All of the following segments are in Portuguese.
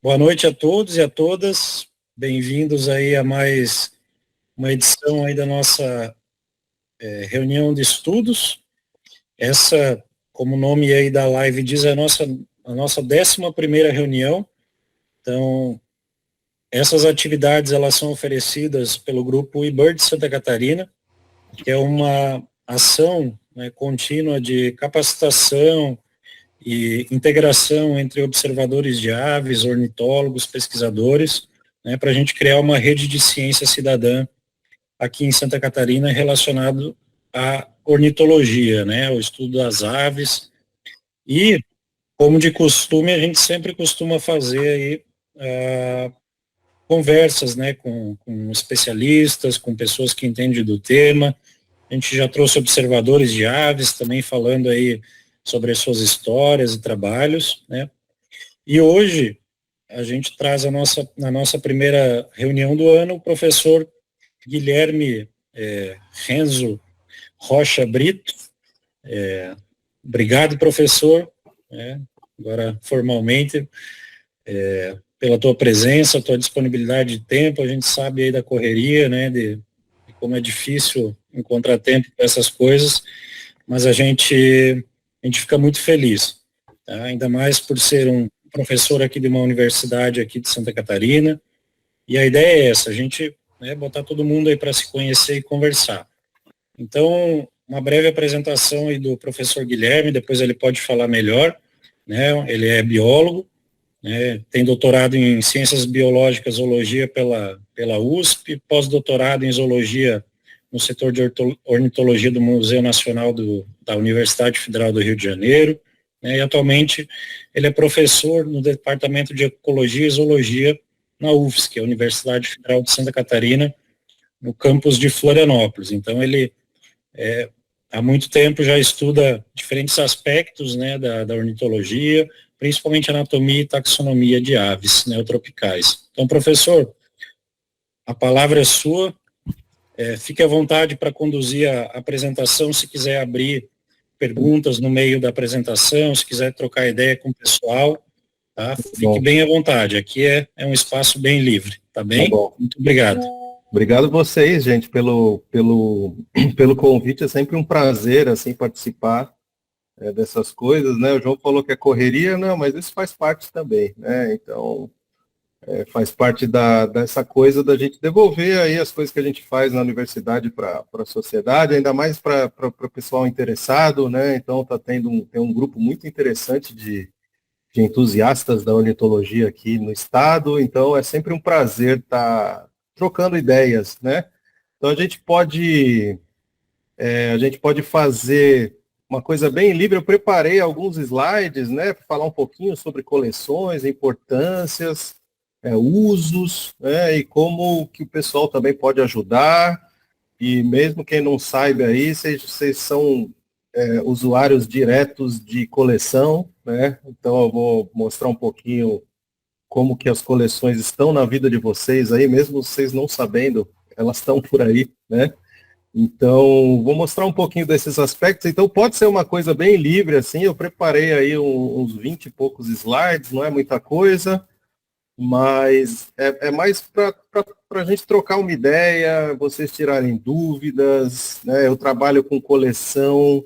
Boa noite a todos e a todas. Bem-vindos aí a mais uma edição aí da nossa reunião de estudos. Essa, como o nome aí da live diz, é a nossa 11ª reunião. Então, essas atividades elas são oferecidas pelo grupo eBird Santa Catarina, que é uma ação, né, contínua de capacitação e integração entre observadores de aves, ornitólogos, pesquisadores, né, para a gente criar uma rede de ciência cidadã aqui em Santa Catarina relacionado à ornitologia, né, o estudo das aves. E, como de costume, a gente sempre costuma fazer aí conversas, né, com especialistas, com pessoas que entendem do tema. A gente já trouxe observadores de aves também falando aí sobre as suas histórias e trabalhos, né? E hoje a gente traz na nossa primeira reunião do ano o professor Guilherme Renzo Rocha Brito. Obrigado, professor, agora formalmente, pela tua presença, tua disponibilidade de tempo. A gente sabe aí da correria, né, de como é difícil encontrar tempo para essas coisas, mas a gente fica muito feliz, tá? Ainda mais por ser um professor aqui de uma universidade aqui de Santa Catarina, e a ideia é essa, a gente, né, botar todo mundo aí para se conhecer e conversar. Então, uma breve apresentação aí do professor Guilherme, depois ele pode falar melhor, né? Ele é biólogo, né, tem doutorado em Ciências Biológicas, Zoologia pela USP, pós-doutorado em Zoologia no setor de ornitologia do Museu Nacional da Universidade Federal do Rio de Janeiro, né, e atualmente ele é professor no Departamento de Ecologia e Zoologia na UFSC, a Universidade Federal de Santa Catarina, no campus de Florianópolis. Então ele há muito tempo já estuda diferentes aspectos, né, da ornitologia, principalmente anatomia e taxonomia de aves neotropicais. Então, professor, a palavra é sua. Fique à vontade para conduzir a apresentação, se quiser abrir perguntas no meio da apresentação, se quiser trocar ideia com o pessoal, tá? Fique bem à vontade, aqui é um espaço bem livre, tá bem? Tá bom. Muito obrigado. Obrigado a vocês, gente, pelo convite. É sempre um prazer, assim, participar dessas coisas, né? O João falou que é correria, não, mas isso faz parte também, né? Então, faz parte dessa coisa da gente devolver aí as coisas que a gente faz na universidade para a sociedade, ainda mais para o pessoal interessado, né? Então, tem um grupo muito interessante de entusiastas da ornitologia aqui no estado, então é sempre um prazer estar trocando ideias, né? Então, a gente pode fazer uma coisa bem livre. Eu preparei alguns slides, né, para falar um pouquinho sobre coleções, importâncias, usos, né, e como que o pessoal também pode ajudar. E mesmo quem não saiba aí, vocês são usuários diretos de coleção, né? Então eu vou mostrar um pouquinho como que as coleções estão na vida de vocês aí, mesmo vocês não sabendo, elas estão por aí, né? Então, vou mostrar um pouquinho desses aspectos. Então, pode ser uma coisa bem livre, assim. Eu preparei aí uns 20 e poucos slides, não é muita coisa, mas é mais para a gente trocar uma ideia, vocês tirarem dúvidas, né? Eu trabalho com coleção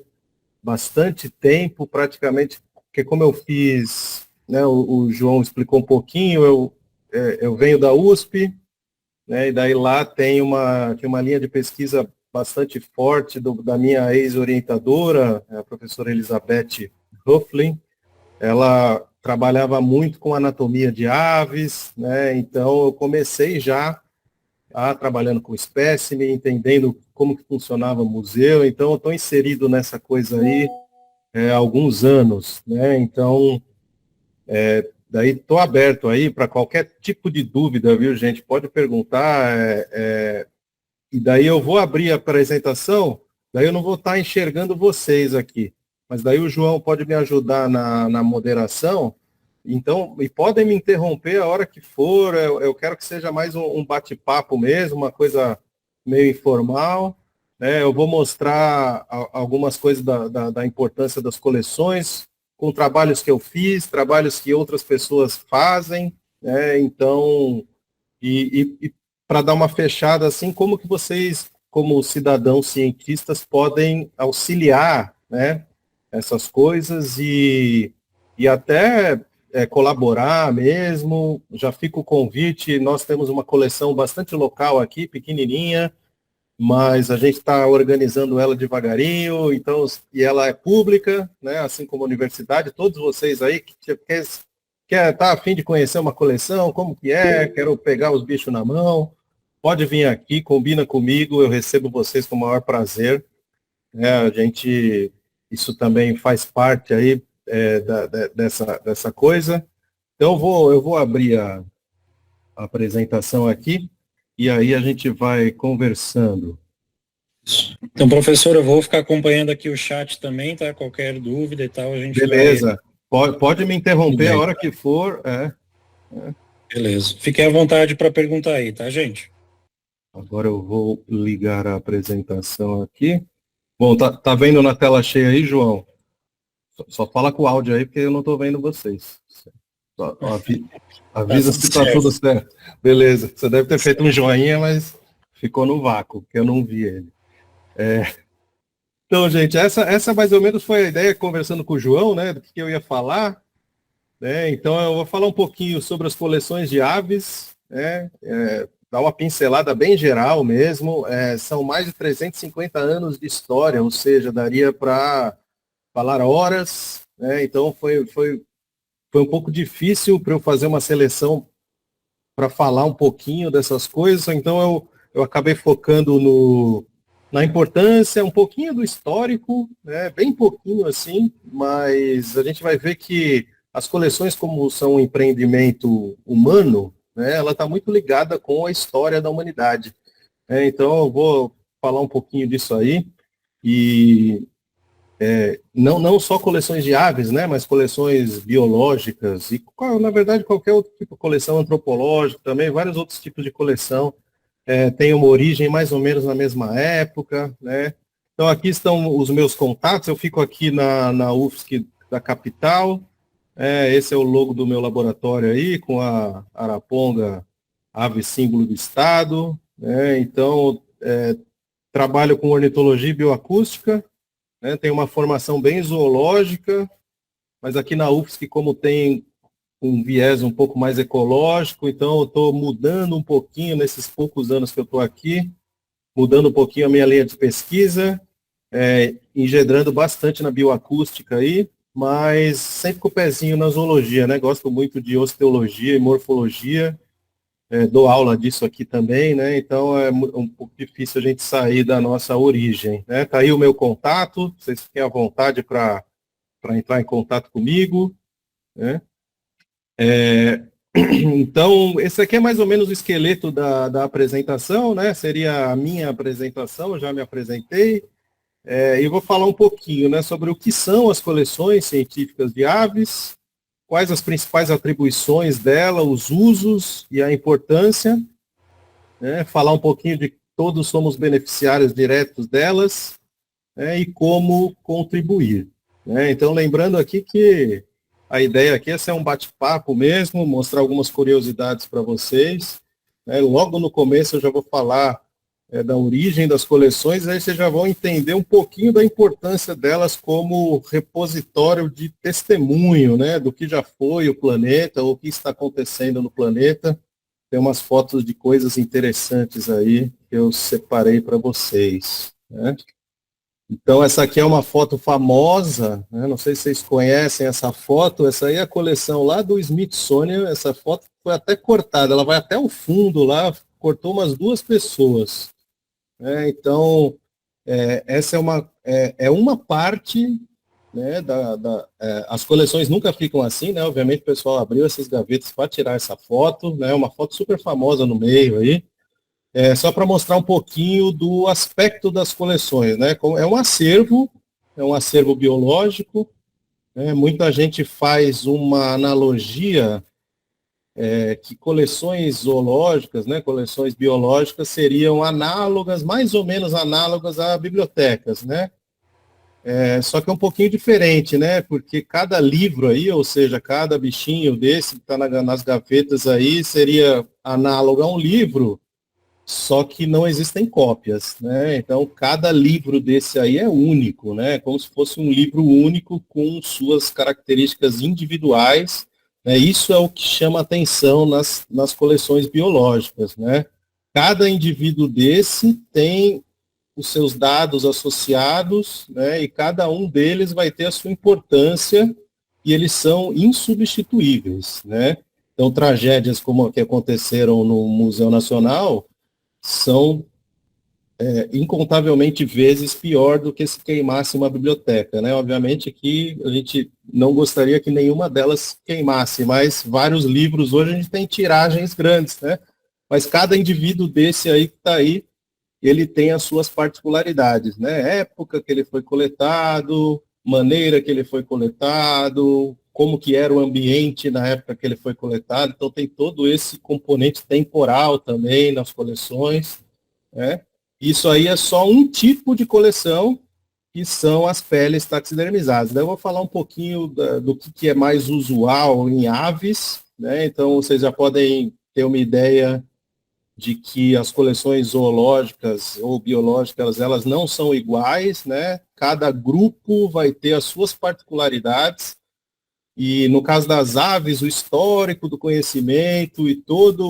bastante tempo, praticamente, porque como eu fiz, né, o João explicou um pouquinho, eu venho da USP, né, e daí lá tem uma linha de pesquisa bastante forte da minha ex-orientadora, a professora Elizabeth Hufflin. Ela trabalhava muito com anatomia de aves, né, então eu comecei já trabalhando com espécime, entendendo como que funcionava o museu, então eu estou inserido nessa coisa aí há alguns anos, né, então daí estou aberto aí para qualquer tipo de dúvida, viu, gente? Pode perguntar, e daí eu vou abrir a apresentação, daí eu não vou estar enxergando vocês aqui, mas daí o João pode me ajudar na moderação, então, e podem me interromper a hora que for, eu quero que seja mais um bate-papo mesmo, uma coisa meio informal, né? Eu vou mostrar algumas coisas da importância das coleções, com trabalhos que eu fiz, trabalhos que outras pessoas fazem, né? Então, e para dar uma fechada, assim, como que vocês, como cidadãos cientistas, podem auxiliar, né, essas coisas e até colaborar mesmo. Já fica o convite, nós temos uma coleção bastante local aqui, pequenininha, mas a gente está organizando ela devagarinho, então, e ela é pública, né, assim como a universidade, todos vocês aí que quer tá a fim de conhecer uma coleção, como que é, quero pegar os bichos na mão, pode vir aqui, combina comigo, eu recebo vocês com o maior prazer, né, isso também faz parte aí dessa coisa. Então eu vou abrir a apresentação aqui, e aí a gente vai conversando. Então, professor, eu vou ficar acompanhando aqui o chat também, tá? Qualquer dúvida e tal, a gente Beleza. Pode me interromper a hora que for. Beleza. Fiquem à vontade para perguntar aí, tá, gente? Agora eu vou ligar a apresentação aqui. Bom, tá vendo na tela cheia aí, João? Só fala com o áudio aí, porque eu não estou vendo vocês. Avisa se está tudo certo. Beleza. Você deve ter feito um joinha, mas ficou no vácuo, porque eu não vi ele. Então, gente, essa mais ou menos foi a ideia, conversando com o João, né, do que eu ia falar. Né? Então, eu vou falar um pouquinho sobre as coleções de aves, né, dar uma pincelada bem geral mesmo. São mais de 350 anos de história, ou seja, daria para falar horas. Né? Então, foi um pouco difícil para eu fazer uma seleção para falar um pouquinho dessas coisas. Então, eu acabei focando na importância, um pouquinho do histórico, né, bem pouquinho assim, mas a gente vai ver que as coleções, como são um empreendimento humano, né, ela está muito ligada com a história da humanidade. Então, eu vou falar um pouquinho disso aí, e não só coleções de aves, né, mas coleções biológicas, e na verdade qualquer outro tipo de coleção antropológica também, vários outros tipos de coleção, tem uma origem mais ou menos na mesma época, né? Então aqui estão os meus contatos, eu fico aqui na UFSC da capital, esse é o logo do meu laboratório aí, com a araponga, ave símbolo do estado, né? Então, trabalho com ornitologia e bioacústica, né? Tenho uma formação bem zoológica, mas aqui na UFSC, como tem um viés um pouco mais ecológico, então eu estou mudando um pouquinho nesses poucos anos que eu estou aqui, mudando um pouquinho a minha linha de pesquisa, engendrando bastante na bioacústica aí, mas sempre com o pezinho na zoologia, né? Gosto muito de osteologia e morfologia, dou aula disso aqui também, né? Então é um pouco difícil a gente sair da nossa origem, né? Tá aí o meu contato, vocês fiquem à vontade para entrar em contato comigo, né? Então, esse aqui é mais ou menos o esqueleto da apresentação, né? Seria a minha apresentação, eu já me apresentei, e vou falar um pouquinho, né, sobre o que são as coleções científicas de aves, quais as principais atribuições dela, os usos e a importância, né? Falar um pouquinho de que todos somos beneficiários diretos delas, né, e como contribuir. Né? Então, lembrando aqui que a ideia aqui é ser um bate-papo mesmo, mostrar algumas curiosidades para vocês. Logo no começo eu já vou falar da origem das coleções, aí vocês já vão entender um pouquinho da importância delas como repositório de testemunho, né, do que já foi o planeta, ou o que está acontecendo no planeta. Tem umas fotos de coisas interessantes aí que eu separei para vocês. Né? Então, essa aqui é uma foto famosa, né? Não sei se vocês conhecem essa foto, essa aí é a coleção lá do Smithsonian, essa foto foi até cortada, ela vai até o fundo lá, cortou umas 2 pessoas. Então, essa é uma parte, né, as coleções nunca ficam assim, né? Obviamente o pessoal abriu essas gavetas para tirar essa foto, né? Uma foto super famosa no meio aí. Só para mostrar um pouquinho do aspecto das coleções, né? É um acervo biológico, né? Muita gente faz uma analogia que coleções zoológicas, né, coleções biológicas seriam análogas, mais ou menos análogas a bibliotecas, né? Só que é um pouquinho diferente, né? Porque cada livro aí, ou seja, cada bichinho desse que está nas gavetas aí, seria análogo a um livro, só que não existem cópias, né? Então, cada livro desse aí é único, né? Como se fosse um livro único com suas características individuais, né? Isso é o que chama atenção nas coleções biológicas, né? Cada indivíduo desse tem os seus dados associados, né? E cada um deles vai ter a sua importância e eles são insubstituíveis, né? Então, tragédias como a que aconteceram no Museu Nacional são incontavelmente vezes pior do que se queimasse uma biblioteca, né? Obviamente que a gente não gostaria que nenhuma delas queimasse, mas vários livros hoje a gente tem tiragens grandes, né? Mas cada indivíduo desse aí que está aí, ele tem as suas particularidades, né? Época que ele foi coletado, maneira que ele foi coletado, como que era o ambiente na época que ele foi coletado. Então tem todo esse componente temporal também nas coleções, né? Isso aí é só um tipo de coleção, que são as peles taxidermizadas. Daí eu vou falar um pouquinho do que é mais usual em aves, né? Então vocês já podem ter uma ideia de que as coleções zoológicas ou biológicas, elas não são iguais, né? Cada grupo vai ter as suas particularidades, e no caso das aves, o histórico do conhecimento e toda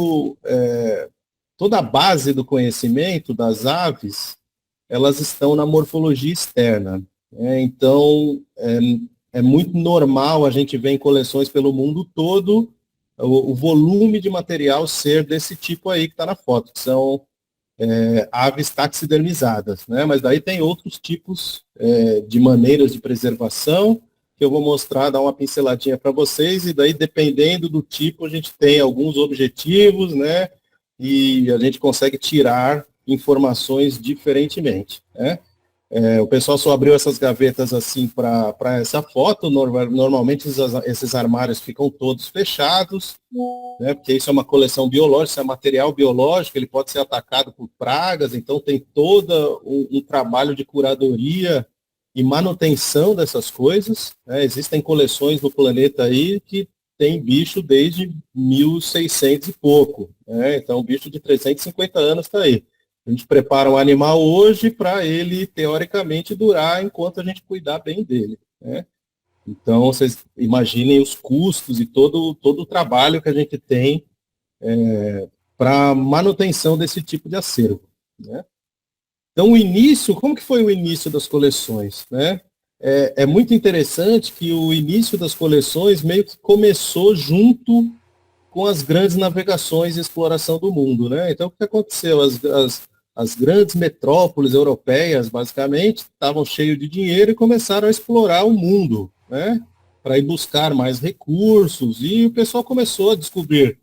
a base do conhecimento das aves, elas estão na morfologia externa, né? Então, é muito normal a gente ver em coleções pelo mundo todo o volume de material ser desse tipo aí que está na foto, que são aves taxidermizadas, né? Mas daí tem outros tipos de maneiras de preservação que eu vou mostrar, dar uma pinceladinha para vocês, e daí, dependendo do tipo, a gente tem alguns objetivos, né? E a gente consegue tirar informações diferentemente, né? O pessoal só abriu essas gavetas assim para essa foto. Normalmente esses armários ficam todos fechados, né? Porque isso é uma coleção biológica, isso é material biológico, ele pode ser atacado por pragas, então tem todo um trabalho de curadoria e manutenção dessas coisas, né? Existem coleções no planeta aí que tem bicho desde 1600 e pouco, né? Então o bicho de 350 anos está aí. A gente prepara um animal hoje para ele, teoricamente, durar enquanto a gente cuidar bem dele, né? Então, vocês imaginem os custos e todo o trabalho que a gente tem para manutenção desse tipo de acervo, né? Então, o início, como que foi o início das coleções, né? É muito interessante que o início das coleções meio que começou junto com as grandes navegações e exploração do mundo, né? Então, o que aconteceu? As grandes metrópoles europeias, basicamente, estavam cheias de dinheiro e começaram a explorar o mundo, né? Para ir buscar mais recursos, e o pessoal começou a descobrir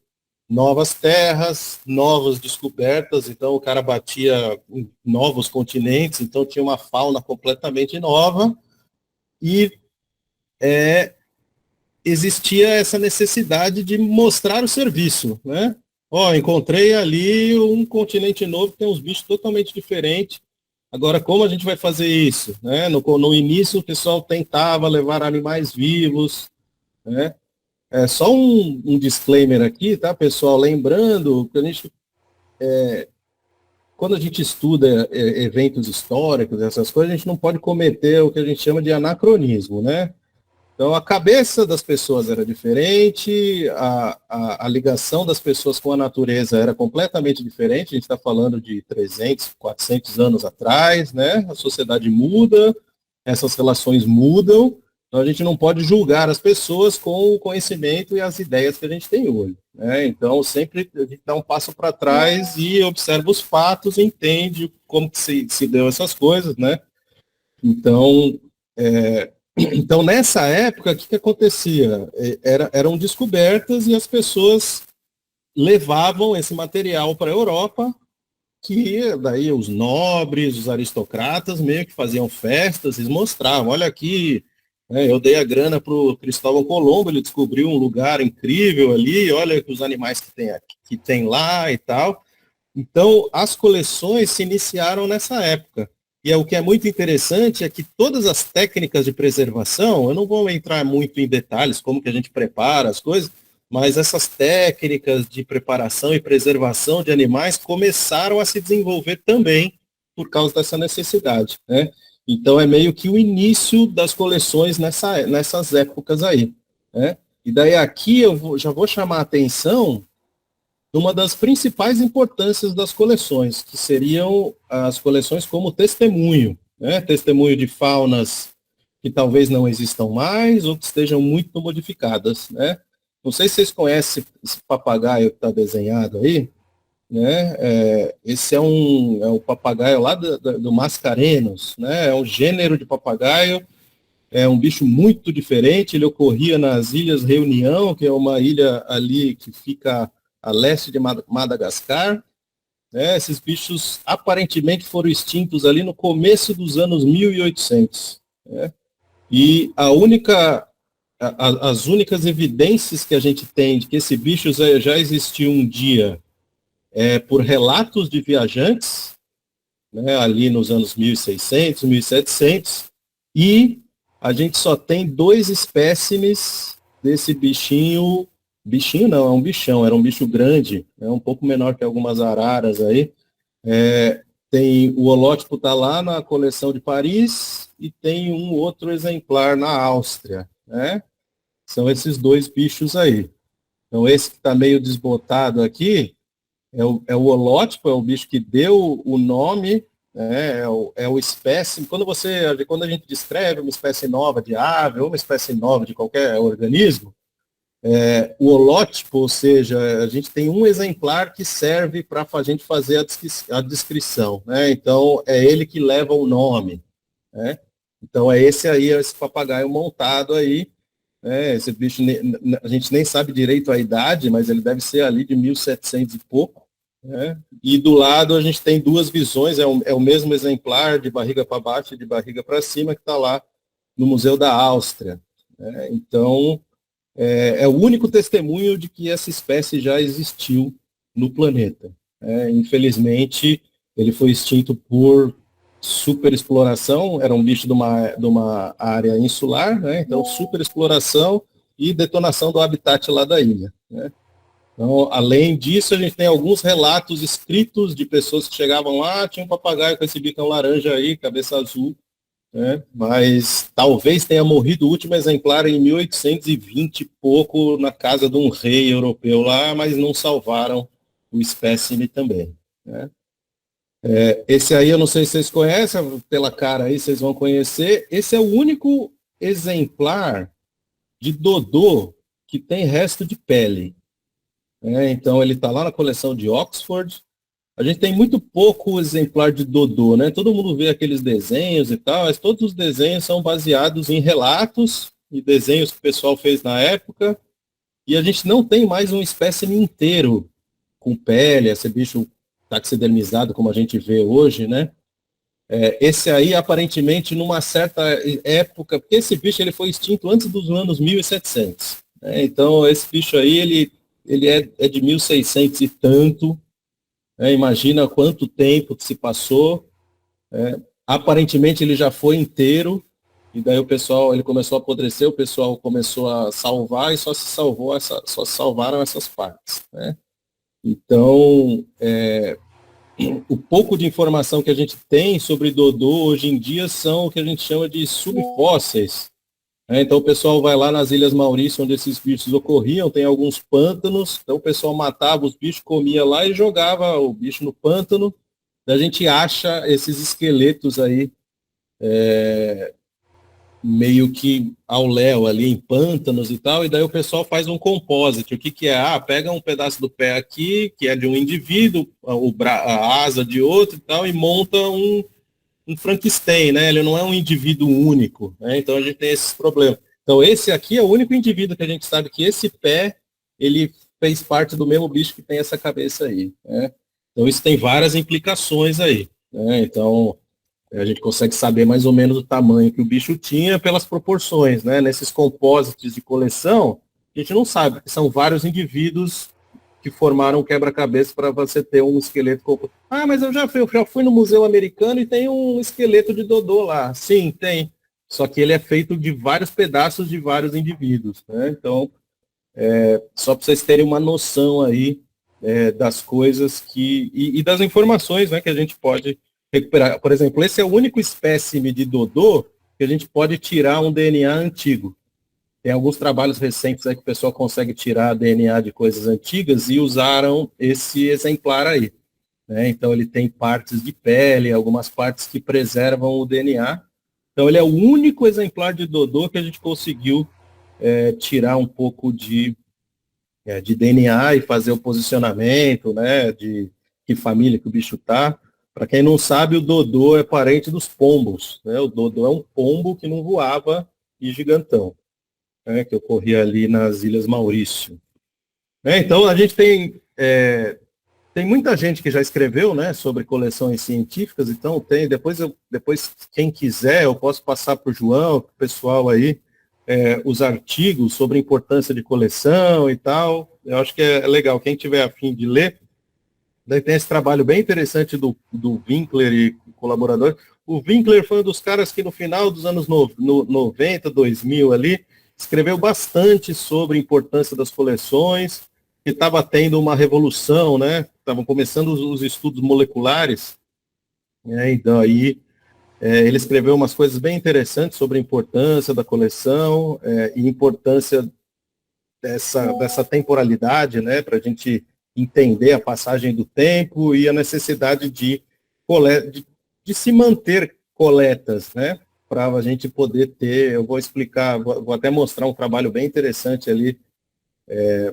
novas terras, novas descobertas. Então o cara batia em novos continentes, então tinha uma fauna completamente nova, e existia essa necessidade de mostrar o serviço, né? Encontrei ali um continente novo que tem uns bichos totalmente diferentes. Agora, como a gente vai fazer isso, né? No início, o pessoal tentava levar animais vivos, né? Só um disclaimer aqui, tá, pessoal? Lembrando que quando a gente estuda eventos históricos, essas coisas, a gente não pode cometer o que a gente chama de anacronismo, né? Então, a cabeça das pessoas era diferente, a ligação das pessoas com a natureza era completamente diferente. A gente está falando de 300, 400 anos atrás, né? A sociedade muda, essas relações mudam, então a gente não pode julgar as pessoas com o conhecimento e as ideias que a gente tem hoje, né? Então, sempre a gente dá um passo para trás e observa os fatos, entende como que se deu essas coisas, né? Então, então, nessa época, o que acontecia? Eram descobertas e as pessoas levavam esse material para a Europa, que daí os nobres, os aristocratas meio que faziam festas e mostravam, olha aqui, né, eu dei a grana para o Cristóvão Colombo, ele descobriu um lugar incrível ali, olha os animais que tem lá e tal. Então, as coleções se iniciaram nessa época. E o que é muito interessante é que todas as técnicas de preservação, eu não vou entrar muito em detalhes, como que a gente prepara as coisas, mas essas técnicas de preparação e preservação de animais começaram a se desenvolver também por causa dessa necessidade, né? Então é meio que o início das coleções nessas épocas aí, né? E daí aqui já vou chamar a atenção uma das principais importâncias das coleções, que seriam as coleções como testemunho, né? Testemunho de faunas que talvez não existam mais ou que estejam muito modificadas, né? Não sei se vocês conhecem esse papagaio que está desenhado aí, né? Esse é um papagaio lá do Mascarenos, né? É um gênero de papagaio, é um bicho muito diferente, ele ocorria nas Ilhas Reunião, que é uma ilha ali que fica a leste de Madagascar, né? Esses bichos aparentemente foram extintos ali no começo dos anos 1800, né? E as únicas evidências que a gente tem de que esse bicho já existiu um dia por relatos de viajantes, né, ali nos anos 1600, 1700, e a gente só tem 2 espécimes desse bichinho não, é um bichão, era um bicho grande, um pouco menor que algumas araras aí. Tem o holótipo está lá na coleção de Paris e tem um outro exemplar na Áustria, né? São esses 2 bichos aí. Então esse que está meio desbotado aqui é o holótipo, é o bicho que deu o nome, né? É o espécime. Quando a gente descreve uma espécie nova de ave ou uma espécie nova de qualquer organismo, o holótipo, ou seja, a gente tem um exemplar que serve para a gente fazer a descrição, né? Então, é ele que leva o nome, né? Então, é esse papagaio montado aí, né? Esse bicho, a gente nem sabe direito a idade, mas ele deve ser ali de 1700 e pouco, né? E do lado a gente tem 2 visões, é o mesmo exemplar de barriga para baixo e de barriga para cima que está lá no Museu da Áustria, né? Então, é o único testemunho de que essa espécie já existiu no planeta. Infelizmente, ele foi extinto por superexploração, era um bicho de uma área insular, né? Então superexploração e detonação do habitat lá da ilha, né? Então, além disso, a gente tem alguns relatos escritos de pessoas que chegavam lá, tinha um papagaio com esse bicão laranja aí, cabeça azul, né? Mas talvez tenha morrido o último exemplar em 1820 e pouco na casa de um rei europeu lá, mas não salvaram o espécime também, né? Esse aí eu não sei se vocês conhecem, pela cara aí vocês vão conhecer. Esse é o único exemplar de dodô que tem resto de pele, né? Então ele está lá na coleção de Oxford. A gente tem muito pouco exemplar de dodô, né? Todo mundo vê aqueles desenhos e tal, mas todos os desenhos são baseados em relatos e desenhos que o pessoal fez na época, e a gente não tem mais um espécime inteiro com pele, esse bicho taxidermizado como a gente vê hoje, né? Esse aí, aparentemente, numa certa época, porque esse bicho ele foi extinto antes dos anos 1700, né? Então, esse bicho aí, ele é de 1600 e tanto. Imagina quanto tempo que se passou. Aparentemente ele já foi inteiro, e daí ele começou a apodrecer, o pessoal começou a salvar e só se salvaram essas partes, né? Então, o pouco de informação que a gente tem sobre dodô hoje em dia são o que a gente chama de subfósseis. Então o pessoal vai lá nas Ilhas Maurício, onde esses bichos ocorriam, tem alguns pântanos, então o pessoal matava os bichos, comia lá e jogava o bicho no pântano. A gente acha esses esqueletos aí meio que ao léu ali em pântanos e tal, e daí o pessoal faz um composite. O que é? Pega um pedaço do pé aqui, que é de um indivíduo, a asa de outro e tal, e monta um Frankenstein, né? Ele não é um indivíduo único, né? Então a gente tem esses problemas. Então esse aqui é o único indivíduo que a gente sabe que esse pé, ele fez parte do mesmo bicho que tem essa cabeça aí, né? Então isso tem várias implicações aí, né? Então a gente consegue saber mais ou menos o tamanho que o bicho tinha pelas proporções, né? Nesses composites de coleção, a gente não sabe, porque são vários indivíduos que formaram um quebra-cabeça para você ter um esqueleto completo. Ah, mas eu já fui no Museu Americano e tem um esqueleto de Dodô lá. Sim, tem. Só que ele é feito de vários pedaços de vários indivíduos, né? Então, só para vocês terem uma noção aí das coisas e das informações, né, que a gente pode recuperar. Por exemplo, esse é o único espécime de Dodô que a gente pode tirar um DNA antigo. Tem alguns trabalhos recentes aí que o pessoal consegue tirar DNA de coisas antigas e usaram esse exemplar aí, né? Então ele tem partes de pele, algumas partes que preservam o DNA. Então ele é o único exemplar de Dodô que a gente conseguiu tirar um pouco de DNA e fazer o posicionamento, né, de que família que o bicho tá. Para quem não sabe, o Dodô é parente dos pombos, né? O Dodô é um pombo que não voava e gigantão, né, que ocorria ali nas Ilhas Maurício. Então, a gente tem muita gente que já escreveu, né, sobre coleções científicas, então depois quem quiser, eu posso passar para o João, para o pessoal aí, os artigos sobre a importância de coleção e tal. Eu acho que é legal, quem tiver a fim de ler. Daí tem esse trabalho bem interessante do Winkler e colaborador. O Winkler foi um dos caras que no final dos anos 90, 2000 ali, escreveu bastante sobre a importância das coleções, que estava tendo uma revolução, né? Estavam começando os estudos moleculares, né? Então aí ele escreveu umas coisas bem interessantes sobre a importância da coleção e importância dessa temporalidade, né? Para a gente entender a passagem do tempo e a necessidade de se manter coletas, né? Para a gente poder ter, eu vou explicar, vou até mostrar um trabalho bem interessante ali,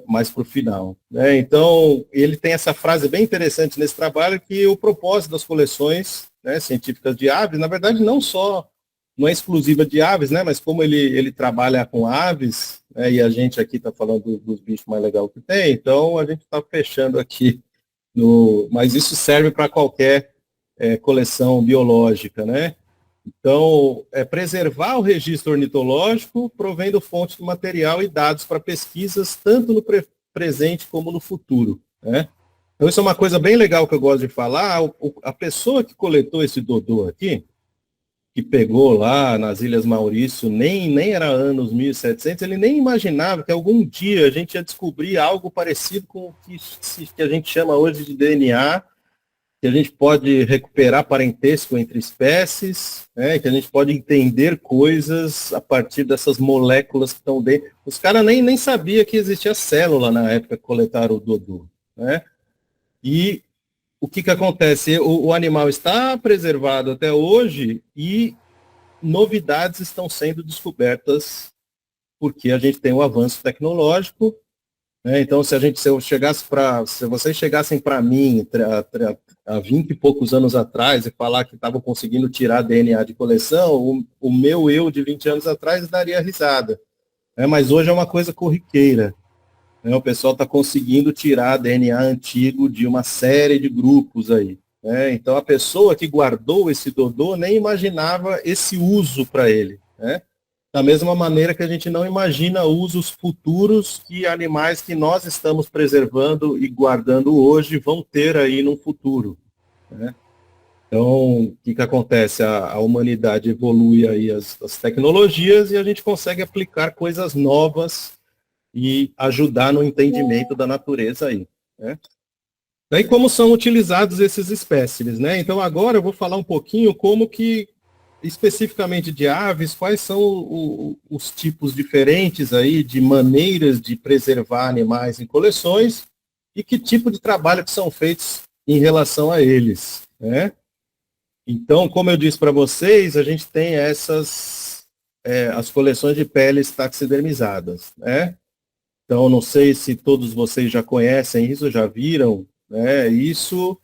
mais para o final, né? Então, ele tem essa frase bem interessante nesse trabalho, que o propósito das coleções, né, científicas de aves, na verdade, não é exclusiva de aves, né, mas como ele trabalha com aves, né, e a gente aqui está falando dos bichos mais legais que tem, então a gente está fechando aqui, mas isso serve para qualquer coleção biológica, né? Então, preservar o registro ornitológico, provendo fontes de material e dados para pesquisas, tanto no presente como no futuro, né? Então, isso é uma coisa bem legal que eu gosto de falar. A pessoa que coletou esse Dodô aqui, que pegou lá nas Ilhas Maurício, nem era anos 1700, ele nem imaginava que algum dia a gente ia descobrir algo parecido com o que a gente chama hoje de DNA, que a gente pode recuperar parentesco entre espécies, né, que a gente pode entender coisas a partir dessas moléculas que estão dentro. Os caras nem sabiam que existia célula na época que coletaram o Dodô, né? E o que acontece? O animal está preservado até hoje e novidades estão sendo descobertas porque a gente tem um avanço tecnológico, né? Então, se vocês chegassem para mim há 20 e poucos anos atrás e falar que estavam conseguindo tirar DNA de coleção, o meu eu de 20 anos atrás daria risada, né? Mas hoje é uma coisa corriqueira, né? O pessoal está conseguindo tirar DNA antigo de uma série de grupos aí, né? Então, a pessoa que guardou esse Dodô nem imaginava esse uso para ele, né? Da mesma maneira que a gente não imagina usos futuros que animais que nós estamos preservando e guardando hoje vão ter aí no futuro, né? Então, o que acontece? A humanidade evolui aí as tecnologias e a gente consegue aplicar coisas novas e ajudar no entendimento da natureza aí, né? Daí, como são utilizados esses espécimes, né? Então, agora eu vou falar um pouquinho como que, especificamente de aves, quais são os tipos diferentes aí de maneiras de preservar animais em coleções e que tipo de trabalho que são feitos em relação a eles, né? Então, como eu disse para vocês, a gente tem as coleções de peles taxidermizadas, né? Então, não sei se todos vocês já conhecem isso, já viram, né? Isso,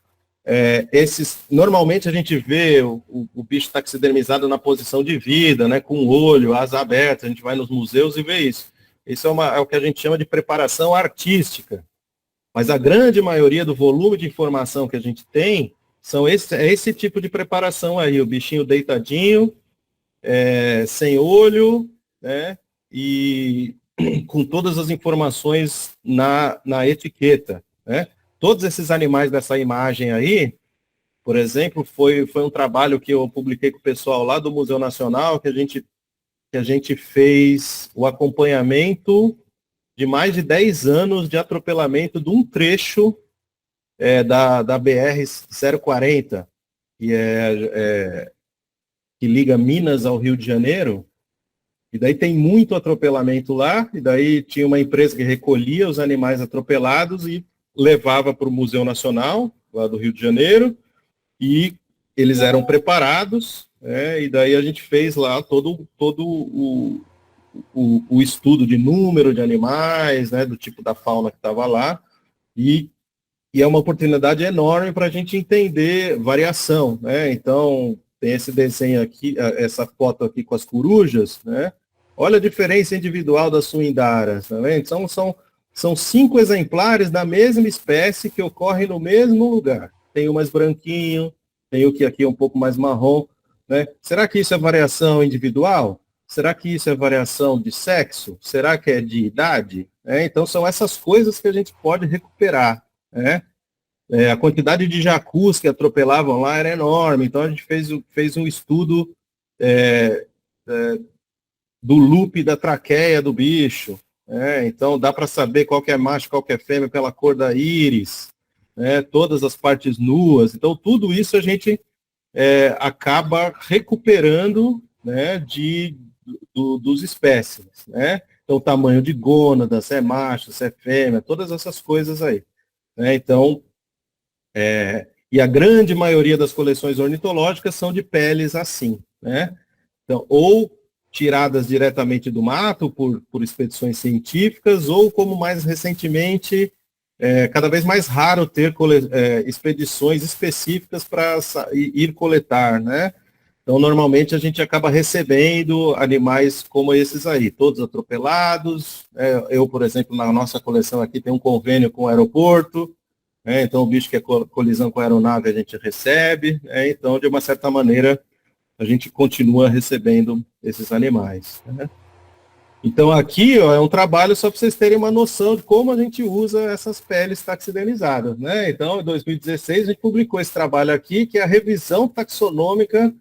normalmente a gente vê o bicho taxidermizado na posição de vida, né? Com o olho, asa aberta, a gente vai nos museus e vê isso. Isso é o que a gente chama de preparação artística. Mas a grande maioria do volume de informação que a gente tem é esse tipo de preparação aí, o bichinho deitadinho, sem olho, né? E com todas as informações na etiqueta, né? Todos esses animais dessa imagem aí, por exemplo, foi um trabalho que eu publiquei com o pessoal lá do Museu Nacional, que a gente fez o acompanhamento de mais de 10 anos de atropelamento de um trecho da BR-040, que liga Minas ao Rio de Janeiro, e daí tem muito atropelamento lá, e daí tinha uma empresa que recolhia os animais atropelados e levava para o Museu Nacional, lá do Rio de Janeiro, e eles eram preparados, e daí a gente fez lá todo o estudo de número de animais, né, do tipo da fauna que estava lá, e é uma oportunidade enorme para a gente entender variação, né? Então, tem esse desenho aqui, essa foto aqui com as corujas, né? Olha a diferença individual das suindaras, tá vendo? São 5 exemplares da mesma espécie que ocorrem no mesmo lugar. Tem o mais branquinho, tem o que aqui é um pouco mais marrom, né? Será que isso é variação individual? Será que isso é variação de sexo? Será que é de idade? Então, são essas coisas que a gente pode recuperar, né? A quantidade de jacus que atropelavam lá era enorme, então a gente fez um estudo do loop da traqueia do bicho, então dá para saber qual que é macho, qual que é fêmea pela cor da íris, todas as partes nuas, então tudo isso a gente acaba recuperando, né, dos espécimes, né? Então, tamanho de gônada, se é macho, se é fêmea, todas essas coisas aí, né? Então, e a grande maioria das coleções ornitológicas são de peles assim, né? Então, ou tiradas diretamente do mato por expedições científicas, ou como mais recentemente, cada vez mais raro ter expedições específicas para ir coletar, né? Então, normalmente, a gente acaba recebendo animais como esses aí, todos atropelados. Eu, por exemplo, na nossa coleção aqui tem um convênio com o aeroporto, então o bicho que é colisão com a aeronave a gente recebe, então, de uma certa maneira, a gente continua recebendo esses animais, né? Então, aqui é um trabalho só para vocês terem uma noção de como a gente usa essas peles taxidemizadas, né? Então, em 2016, a gente publicou esse trabalho aqui, que é a revisão taxonômica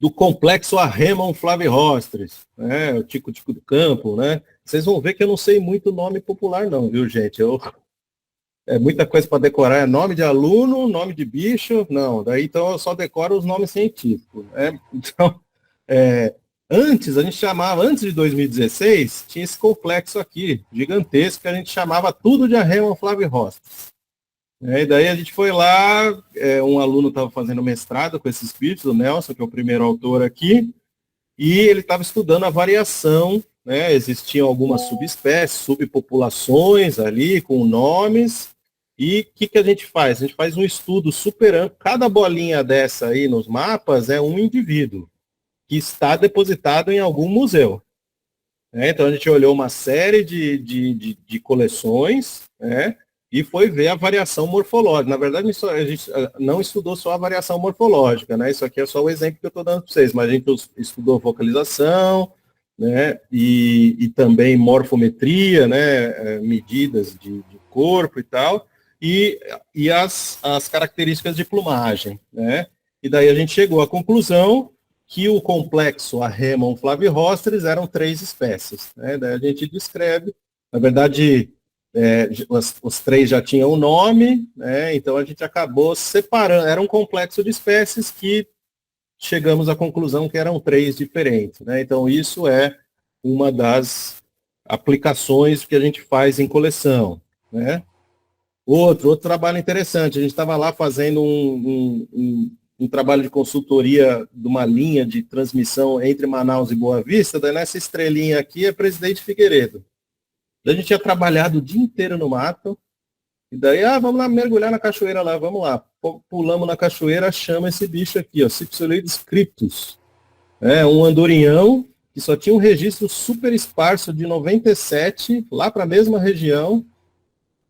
do complexo Arremon flavirostris, né? O tico-tico do campo, né? Vocês vão ver que eu não sei muito nome popular não, viu, gente? Muita coisa para decorar, é nome de aluno, nome de bicho, não. Daí, então, eu só decoro os nomes científicos, né? Então, antes de 2016, tinha esse complexo aqui, gigantesco, que a gente chamava tudo de Arremon flavirostris. E daí a gente foi lá, um aluno estava fazendo mestrado com esses bichos, o Nelson, que é o primeiro autor aqui, e ele estava estudando a variação, né? Existiam algumas subespécies, subpopulações ali, com nomes, e o que a gente faz? A gente faz um estudo super amplo, cada bolinha dessa aí nos mapas é um indivíduo, que está depositado em algum museu. Então a gente olhou uma série de coleções, né? E foi ver a variação morfológica. Na verdade, a gente não estudou só a variação morfológica, né? Isso aqui é só o exemplo que eu estou dando para vocês, mas a gente estudou vocalização, né? E também morfometria, né? Medidas de corpo e tal, e as características de plumagem, né? E daí a gente chegou à conclusão que o complexo Arremon flavirostris eram 3 espécies, né? Daí a gente descreve, na verdade, os 3 já tinham um nome, né? Então a gente acabou separando, era um complexo de espécies que chegamos à conclusão que eram 3 diferentes, né? Então isso é uma das aplicações que a gente faz em coleção, né? Outro trabalho interessante, a gente estava lá fazendo um trabalho de consultoria de uma linha de transmissão entre Manaus e Boa Vista, daí nessa estrelinha aqui é Presidente Figueiredo. A gente tinha trabalhado o dia inteiro no mato, e daí, vamos lá mergulhar na cachoeira lá, vamos lá. Pulamos na cachoeira, chama esse bicho aqui, ó, Cypseloides cryptus. Um andorinhão que só tinha um registro super esparso de 97, lá para a mesma região,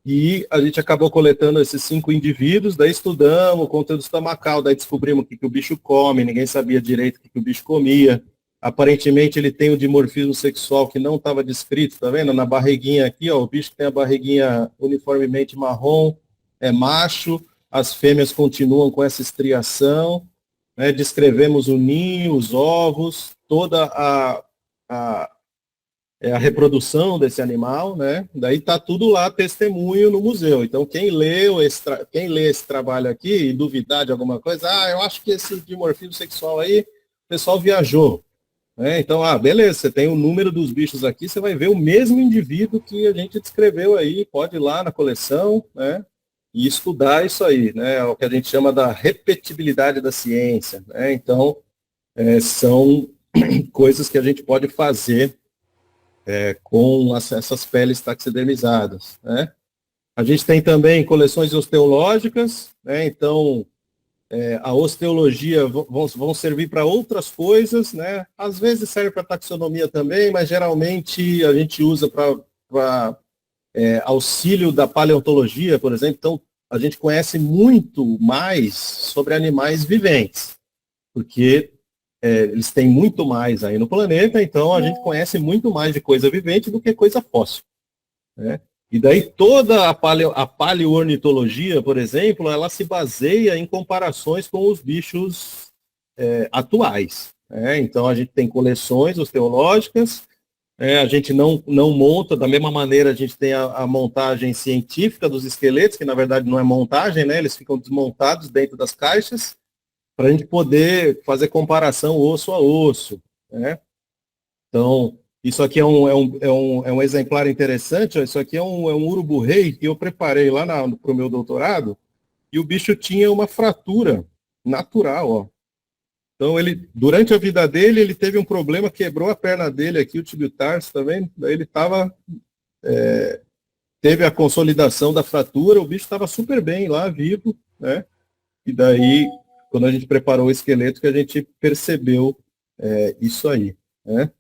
e a gente acabou coletando esses 5 indivíduos, daí estudamos o conteúdo estomacal, daí descobrimos o que o bicho come, ninguém sabia direito o que o bicho comia. Aparentemente ele tem o dimorfismo sexual que não estava descrito, tá vendo? Na barriguinha aqui, ó, o bicho tem a barriguinha uniformemente marrom, é macho, as fêmeas continuam com essa estriação, né? Descrevemos o ninho, os ovos, toda a reprodução desse animal, né? Daí está tudo lá, testemunho no museu. Então, quem lê esse trabalho aqui e duvidar de alguma coisa, eu acho que esse dimorfismo sexual aí, o pessoal viajou. Né? Então, beleza, você tem o número dos bichos aqui, você vai ver o mesmo indivíduo que a gente descreveu aí, pode ir lá na coleção, né? E estudar isso aí, né? É o que a gente chama da repetibilidade da ciência. Né? Então, são coisas que a gente pode fazer com essas peles taxidermizadas. Né? A gente tem também coleções osteológicas, né? Então, a osteologia vão servir para outras coisas, né? Às vezes serve para taxonomia também, mas geralmente a gente usa para auxílio da paleontologia, por exemplo. Então, a gente conhece muito mais sobre animais viventes, porque eles têm muito mais aí no planeta, então a gente conhece muito mais de coisa vivente do que coisa fóssil. Né? E daí toda a paleoornitologia, por exemplo, ela se baseia em comparações com os bichos atuais. Né? Então a gente tem coleções osteológicas, a gente não monta, da mesma maneira a gente tem a montagem científica dos esqueletos, que na verdade não é montagem, né? Eles ficam desmontados dentro das caixas, para a gente poder fazer comparação osso a osso. Né? Então, isso aqui é um exemplar interessante, ó, isso aqui é um urubu-rei que eu preparei lá para o meu doutorado, e o bicho tinha uma fratura natural. Ó. Então, durante a vida dele, ele teve um problema, quebrou a perna dele aqui, o tibio tarso, tá vendo? Daí ele teve a consolidação da fratura, o bicho estava super bem lá, vivo, né? E daí, quando a gente preparou o esqueleto, que a gente percebeu isso aí, né?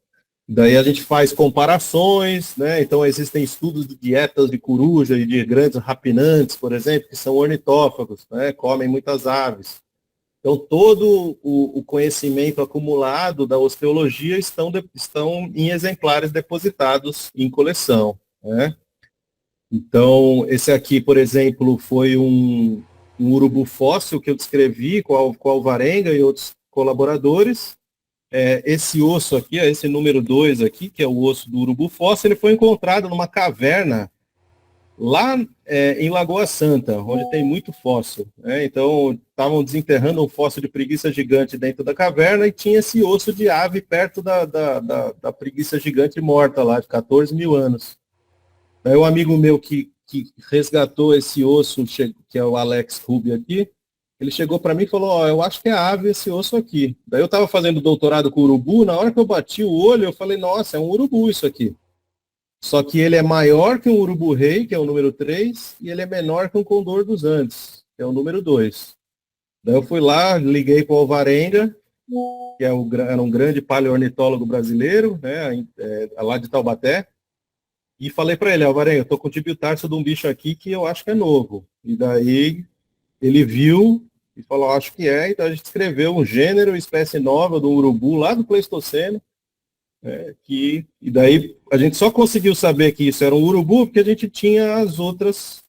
Daí a gente faz comparações, né? Então existem estudos de dietas de coruja e de grandes rapinantes, por exemplo, que são ornitófagos, né? Comem muitas aves. Então todo o conhecimento acumulado da osteologia estão em exemplares depositados em coleção, né? Então esse aqui, por exemplo, foi um urubu fóssil que eu descrevi com a Alvarenga e outros colaboradores. Esse osso aqui, esse número 2 aqui, que é o osso do urubu fóssil, ele foi encontrado numa caverna lá em Lagoa Santa, onde tem muito fóssil. Né? Então, estavam desenterrando um fóssil de preguiça gigante dentro da caverna e tinha esse osso de ave perto da preguiça gigante morta lá, de 14 mil anos. Aí um amigo meu que resgatou esse osso, que é o Alex Ruby aqui, ele chegou para mim e falou, eu acho que é ave esse osso aqui. Daí eu estava fazendo doutorado com urubu, na hora que eu bati o olho, eu falei, nossa, é um urubu isso aqui. Só que ele é maior que um urubu-rei, que é o número 3, e ele é menor que um condor dos Andes, que é o número 2. Daí eu fui lá, liguei para o Alvarenga, que era um grande paleornitólogo brasileiro, né, lá de Taubaté, e falei para ele, Alvarenga, eu estou com o tibio tarso de um bicho aqui que eu acho que é novo. E daí ele viu e falou, acho que é, então a gente escreveu um gênero, espécie nova do urubu lá do Pleistoceno, e daí a gente só conseguiu saber que isso era um urubu porque a gente tinha as outras,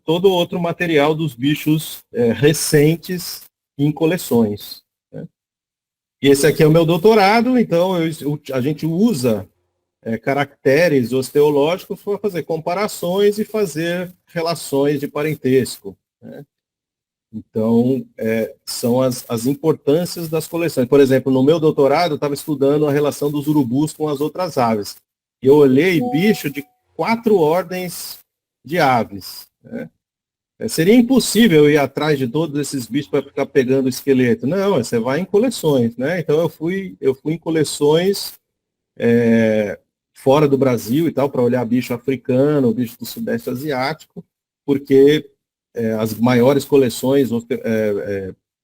todo outro material dos bichos recentes em coleções. Né? E esse aqui é o meu doutorado, então a gente usa caracteres osteológicos para fazer comparações e fazer relações de parentesco. Né? Então, são as importâncias das coleções. Por exemplo, no meu doutorado, eu estava estudando a relação dos urubus com as outras aves. Eu olhei bicho de 4 ordens de aves. Né? Seria impossível ir atrás de todos esses bichos para ficar pegando o esqueleto. Não, você vai em coleções. Né? Então, eu fui em coleções fora do Brasil e tal, para olhar bicho africano, bicho do Sudeste Asiático, porque as maiores coleções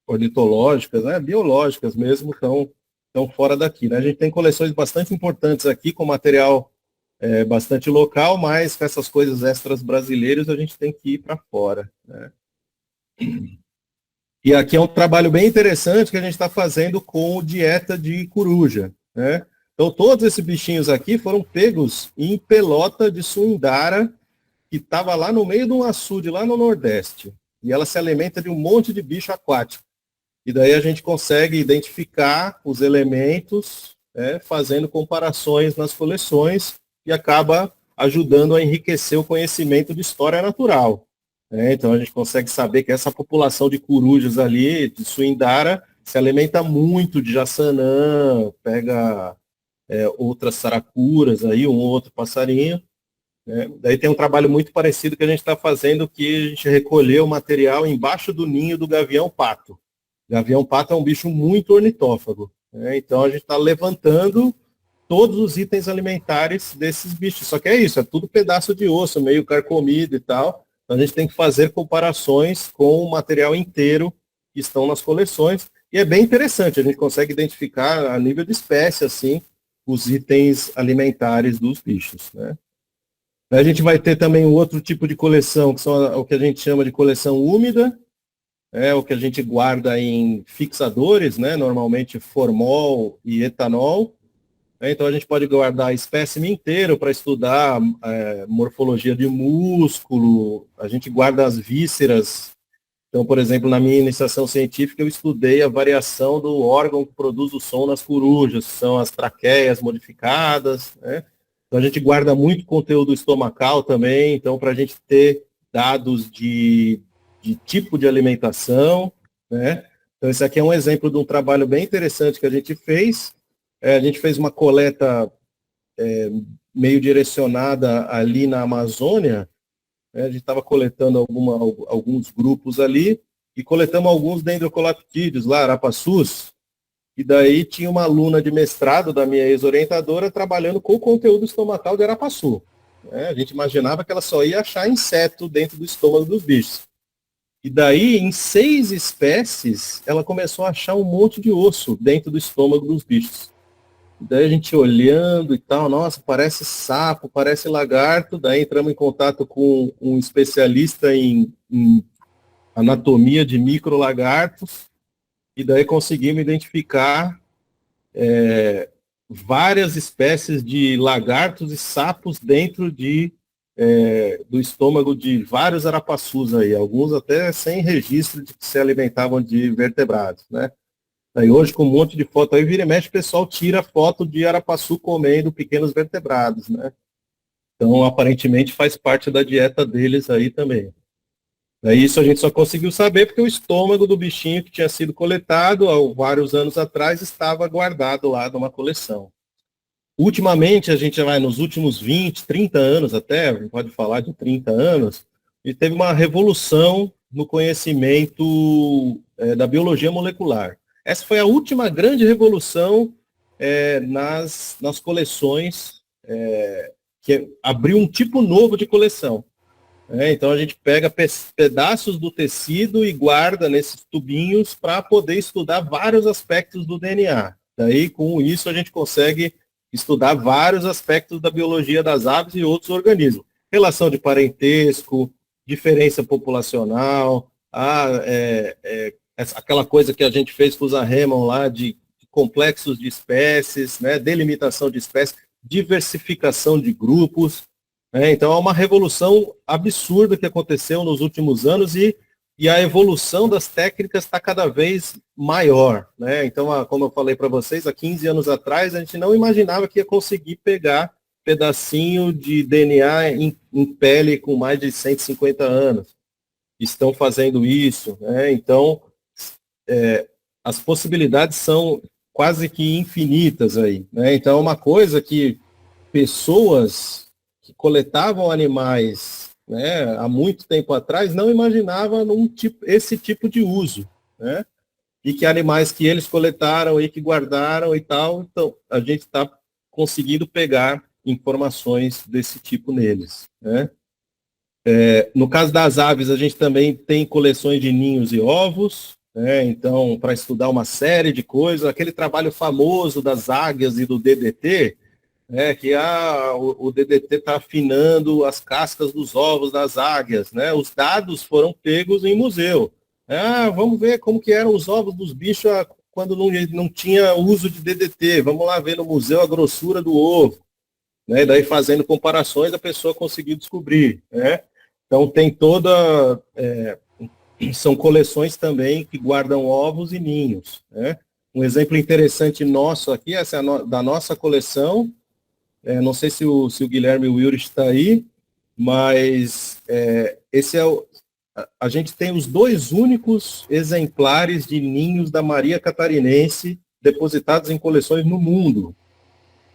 ornitológicas, biológicas mesmo, estão fora daqui. Né? A gente tem coleções bastante importantes aqui, com material bastante local, mas com essas coisas extras brasileiras a gente tem que ir para fora. Né? E aqui é um trabalho bem interessante que a gente está fazendo com dieta de coruja, né? Então, todos esses bichinhos aqui foram pegos em pelota de suindara, que estava lá no meio de um açude, lá no Nordeste. E ela se alimenta de um monte de bicho aquático. E daí a gente consegue identificar os elementos, né, fazendo comparações nas coleções e acaba ajudando a enriquecer o conhecimento de história natural. Então a gente consegue saber que essa população de corujas ali, de suindara, se alimenta muito de jaçanã, pega outras saracuras aí, um outro passarinho. Daí tem um trabalho muito parecido que a gente está fazendo, que a gente recolheu o material embaixo do ninho do gavião-pato. Gavião-pato é um bicho muito ornitófago. Então a gente está levantando todos os itens alimentares desses bichos. Só que é isso, é tudo pedaço de osso, meio carcomido e tal. Então a gente tem que fazer comparações com o material inteiro que estão nas coleções. E é bem interessante, a gente consegue identificar a nível de espécie, assim, os itens alimentares dos bichos, né? A gente vai ter também um outro tipo de coleção, que são o que a gente chama de coleção úmida, o que a gente guarda em fixadores, né, normalmente formol e etanol. Então a gente pode guardar espécime inteiro para estudar morfologia de músculo, a gente guarda as vísceras. Então, por exemplo, na minha iniciação científica eu estudei a variação do órgão que produz o som nas corujas, são as traqueias modificadas, né? Então a gente guarda muito conteúdo estomacal também, então para a gente ter dados de tipo de alimentação, né? Então esse aqui é um exemplo de um trabalho bem interessante que a gente fez. A gente fez uma coleta meio direcionada ali na Amazônia, né? A gente estava coletando alguns grupos ali e coletamos alguns dendrocolaptídeos lá, arapaçus. E daí tinha uma aluna de mestrado da minha ex-orientadora trabalhando com o conteúdo estomacal de arapaçu. A gente imaginava que ela só ia achar inseto dentro do estômago dos bichos. E daí, em 6 espécies, ela começou a achar um monte de osso dentro do estômago dos bichos. E daí a gente olhando e tal, nossa, parece sapo, parece lagarto. Daí entramos em contato com um especialista em anatomia de microlagartos. E daí conseguimos identificar várias espécies de lagartos e sapos dentro do estômago de vários arapaçus aí, alguns até sem registro de que se alimentavam de vertebrados, né? Aí hoje, com um monte de foto aí, vira e mexe, o pessoal tira foto de arapaçu comendo pequenos vertebrados, né? Então, aparentemente, faz parte da dieta deles aí também. Isso a gente só conseguiu saber porque o estômago do bichinho que tinha sido coletado há vários anos atrás estava guardado lá numa coleção. Ultimamente, a gente vai nos últimos 20, 30 anos até, pode falar de 30 anos, e teve uma revolução no conhecimento da biologia molecular. Essa foi a última grande revolução nas coleções, que abriu um tipo novo de coleção. Então a gente pega pedaços do tecido e guarda nesses tubinhos para poder estudar vários aspectos do DNA. Daí, com isso, a gente consegue estudar vários aspectos da biologia das aves e outros organismos. Relação de parentesco, diferença populacional, aquela coisa que a gente fez com o Zahremon lá de complexos de espécies, né, delimitação de espécies, diversificação de grupos. Então é uma revolução absurda que aconteceu nos últimos anos e a evolução das técnicas está cada vez maior, né? Então, como eu falei para vocês, há 15 anos atrás a gente não imaginava que ia conseguir pegar pedacinho de DNA em pele com mais de 150 anos. Estão fazendo isso, né? Então as possibilidades são quase que infinitas aí, né? Então é uma coisa que pessoas que coletavam animais, né, há muito tempo atrás, não imaginavam esse tipo de uso, né? E que animais que eles coletaram e que guardaram e tal, então a gente está conseguindo pegar informações desse tipo neles, né? No caso das aves, a gente também tem coleções de ninhos e ovos, né? Então, para estudar uma série de coisas, aquele trabalho famoso das águias e do DDT, que o DDT está afinando as cascas dos ovos das águias, né? Os dados foram pegos em museu. Ah, vamos ver como que eram os ovos dos bichos quando não tinha uso de DDT. Vamos lá ver no museu a grossura do ovo. Né? Daí fazendo comparações a pessoa conseguiu descobrir. Né? Então tem são coleções também que guardam ovos e ninhos. Né? Um exemplo interessante nosso aqui, essa é da nossa coleção. Não sei se o Guilherme Wilrich está aí, mas esse é a gente tem os 2 únicos exemplares de ninhos da Maria Catarinense depositados em coleções no mundo.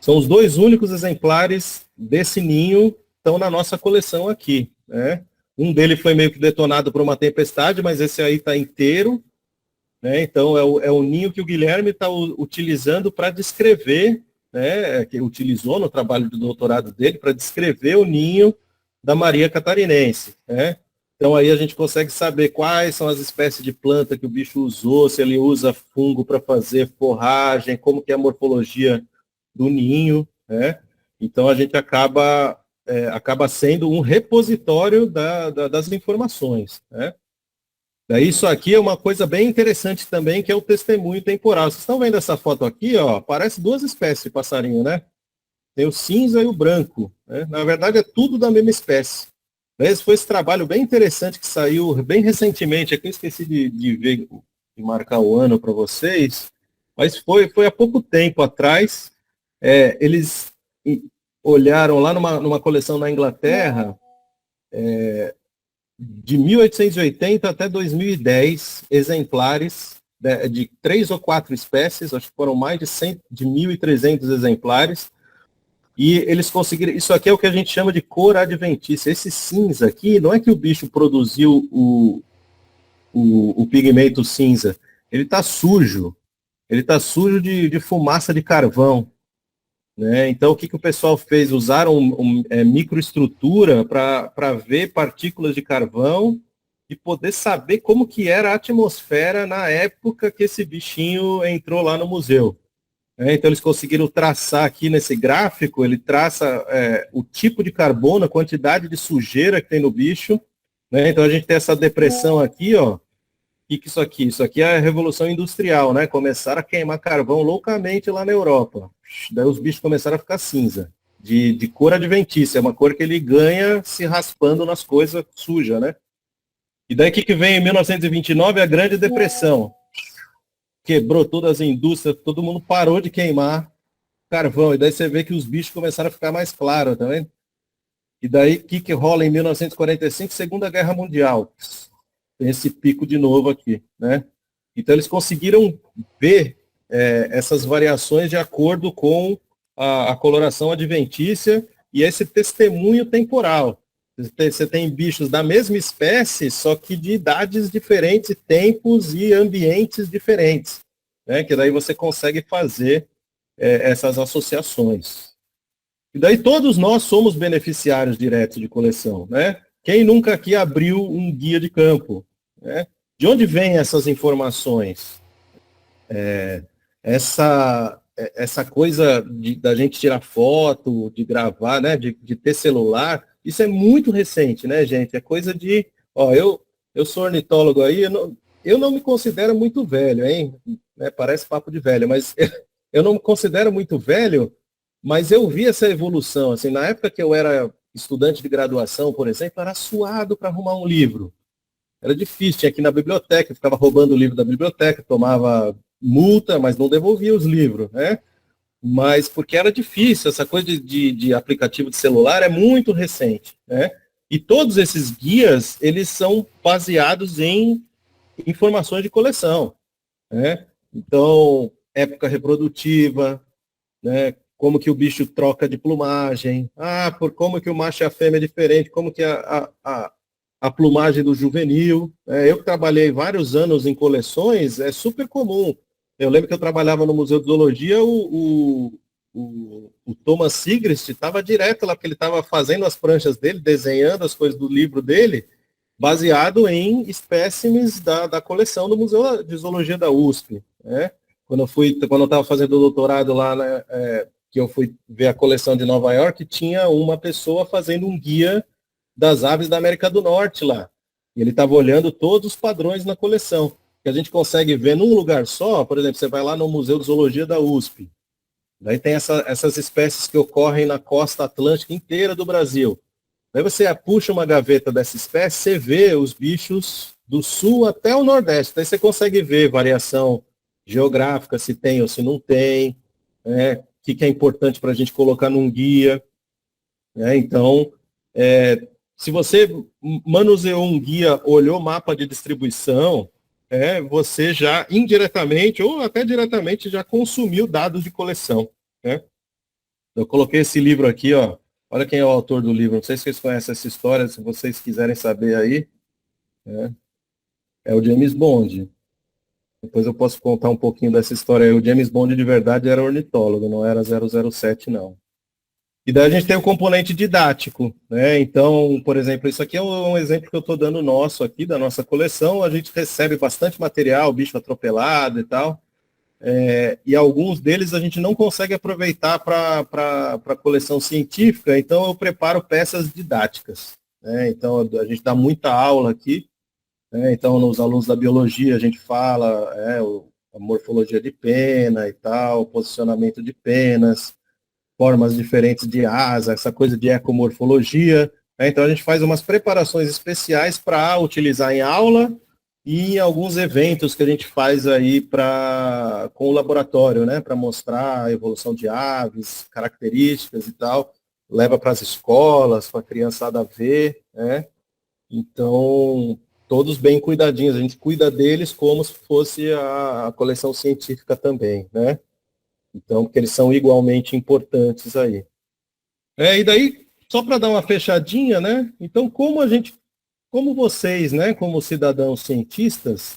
São os 2 únicos exemplares desse ninho estão na nossa coleção aqui. Né? Um deles foi meio que detonado por uma tempestade, mas esse aí está inteiro. Né? Então, é o ninho que o Guilherme está utilizando para descrever, né? Que utilizou no trabalho de doutorado dele, para descrever o ninho da Maria Catarinense. Né? Então, aí a gente consegue saber quais são as espécies de planta que o bicho usou, se ele usa fungo para fazer forragem, como que é a morfologia do ninho. Né? Então, a gente acaba sendo um repositório das informações. Né? Daí isso aqui é uma coisa bem interessante também, que é o testemunho temporal. Vocês estão vendo essa foto aqui, ó? Parece 2 espécies de passarinho, né? Tem o cinza e o branco. Né? Na verdade, é tudo da mesma espécie. Esse trabalho bem interessante que saiu bem recentemente. Aqui eu esqueci de ver, de marcar o ano para vocês, mas foi há pouco tempo atrás. Eles olharam lá numa coleção na Inglaterra, de 1880 até 2010, exemplares de 3 ou 4 espécies, acho que foram mais de 1.300 exemplares, e eles conseguiram, isso aqui é o que a gente chama de cor adventícia. Esse cinza aqui, não é que o bicho produziu o pigmento cinza, ele está sujo de fumaça de carvão. Né? Então, o que o pessoal fez? Usaram microestrutura para ver partículas de carvão e poder saber como que era a atmosfera na época que esse bichinho entrou lá no museu. Então, eles conseguiram traçar aqui nesse gráfico, ele traça o tipo de carbono, a quantidade de sujeira que tem no bicho. Né? Então, a gente tem essa depressão aqui, ó. O que isso aqui? Isso aqui é a Revolução Industrial, né? Começaram a queimar carvão loucamente lá na Europa. Daí os bichos começaram a ficar cinza, de cor adventícia, é uma cor que ele ganha se raspando nas coisas sujas, né? E daí o que vem em 1929? A Grande Depressão. Quebrou todas as indústrias, todo mundo parou de queimar carvão, e daí você vê que os bichos começaram a ficar mais claros, tá vendo? E daí o que rola em 1945? Segunda Guerra Mundial. Tem esse pico de novo aqui, né? Então eles conseguiram ver essas variações de acordo com a coloração adventícia e esse testemunho temporal. Você tem bichos da mesma espécie, só que de idades diferentes, tempos e ambientes diferentes, né? Que daí você consegue fazer essas associações. E daí todos nós somos beneficiários diretos de coleção, né? Quem nunca aqui abriu um guia de campo? Né? De onde vêm essas informações? Essa coisa da gente tirar foto, de gravar, né? De ter celular, isso é muito recente, né, gente? É coisa de... Ó, eu sou ornitólogo aí, eu não me considero muito velho, hein? Parece papo de velho, mas eu não me considero muito velho, mas eu vi essa evolução. Assim, na época que eu era estudante de graduação, por exemplo, era suado para arrumar um livro. Era difícil, tinha que ir na biblioteca, eu ficava roubando o livro da biblioteca, tomava multa, mas não devolvia os livros, né? Mas porque era difícil, essa coisa de aplicativo de celular é muito recente, né? E todos esses guias, eles são baseados em informações de coleção, né? Então, época reprodutiva, né? Como que o bicho troca de plumagem, por como que o macho e a fêmea é diferente, como que a plumagem do juvenil. Eu que trabalhei vários anos em coleções, é super comum. Eu lembro que eu trabalhava no Museu de Zoologia, o Thomas Sigrist estava direto lá, porque ele estava fazendo as pranchas dele, desenhando as coisas do livro dele, baseado em espécimes da coleção do Museu de Zoologia da USP. Né? Quando eu estava fazendo o doutorado lá, né, que eu fui ver a coleção de Nova York, tinha uma pessoa fazendo um guia das aves da América do Norte lá. E ele estava olhando todos os padrões na coleção, que a gente consegue ver num lugar só. Por exemplo, você vai lá no Museu de Zoologia da USP, daí tem essas espécies que ocorrem na costa atlântica inteira do Brasil. Daí você puxa uma gaveta dessa espécie, você vê os bichos do sul até o nordeste. Daí você consegue ver variação geográfica, se tem ou se não tem, o que é importante para a gente colocar num guia. Então, se você manuseou um guia, olhou o mapa de distribuição, você já indiretamente ou até diretamente já consumiu dados de coleção. Eu coloquei esse livro aqui, ó. Olha quem é o autor do livro. Não sei se vocês conhecem essa história, se vocês quiserem saber aí. É o James Bond. Depois eu posso contar um pouquinho dessa história aí. O James Bond de verdade era ornitólogo, não era 007, não. E daí a gente tem o componente didático, né? Então, por exemplo, isso aqui é um exemplo que eu estou dando nosso aqui, da nossa coleção. A gente recebe bastante material, bicho atropelado e tal. E alguns deles a gente não consegue aproveitar para a coleção científica, então eu preparo peças didáticas. Então, a gente dá muita aula aqui. Então, nos alunos da biologia, a gente fala a morfologia de pena e tal, o posicionamento de penas, formas diferentes de asa, essa coisa de ecomorfologia. Então, a gente faz umas preparações especiais para utilizar em aula e em alguns eventos que a gente faz aí com o laboratório, para mostrar a evolução de aves, características e tal. Leva para as escolas, para a criançada ver. Então, todos bem cuidadinhos. A gente cuida deles como se fosse a coleção científica também, Então, porque eles são igualmente importantes aí. E daí, só para dar uma fechadinha, Então, como vocês, como cidadãos cientistas,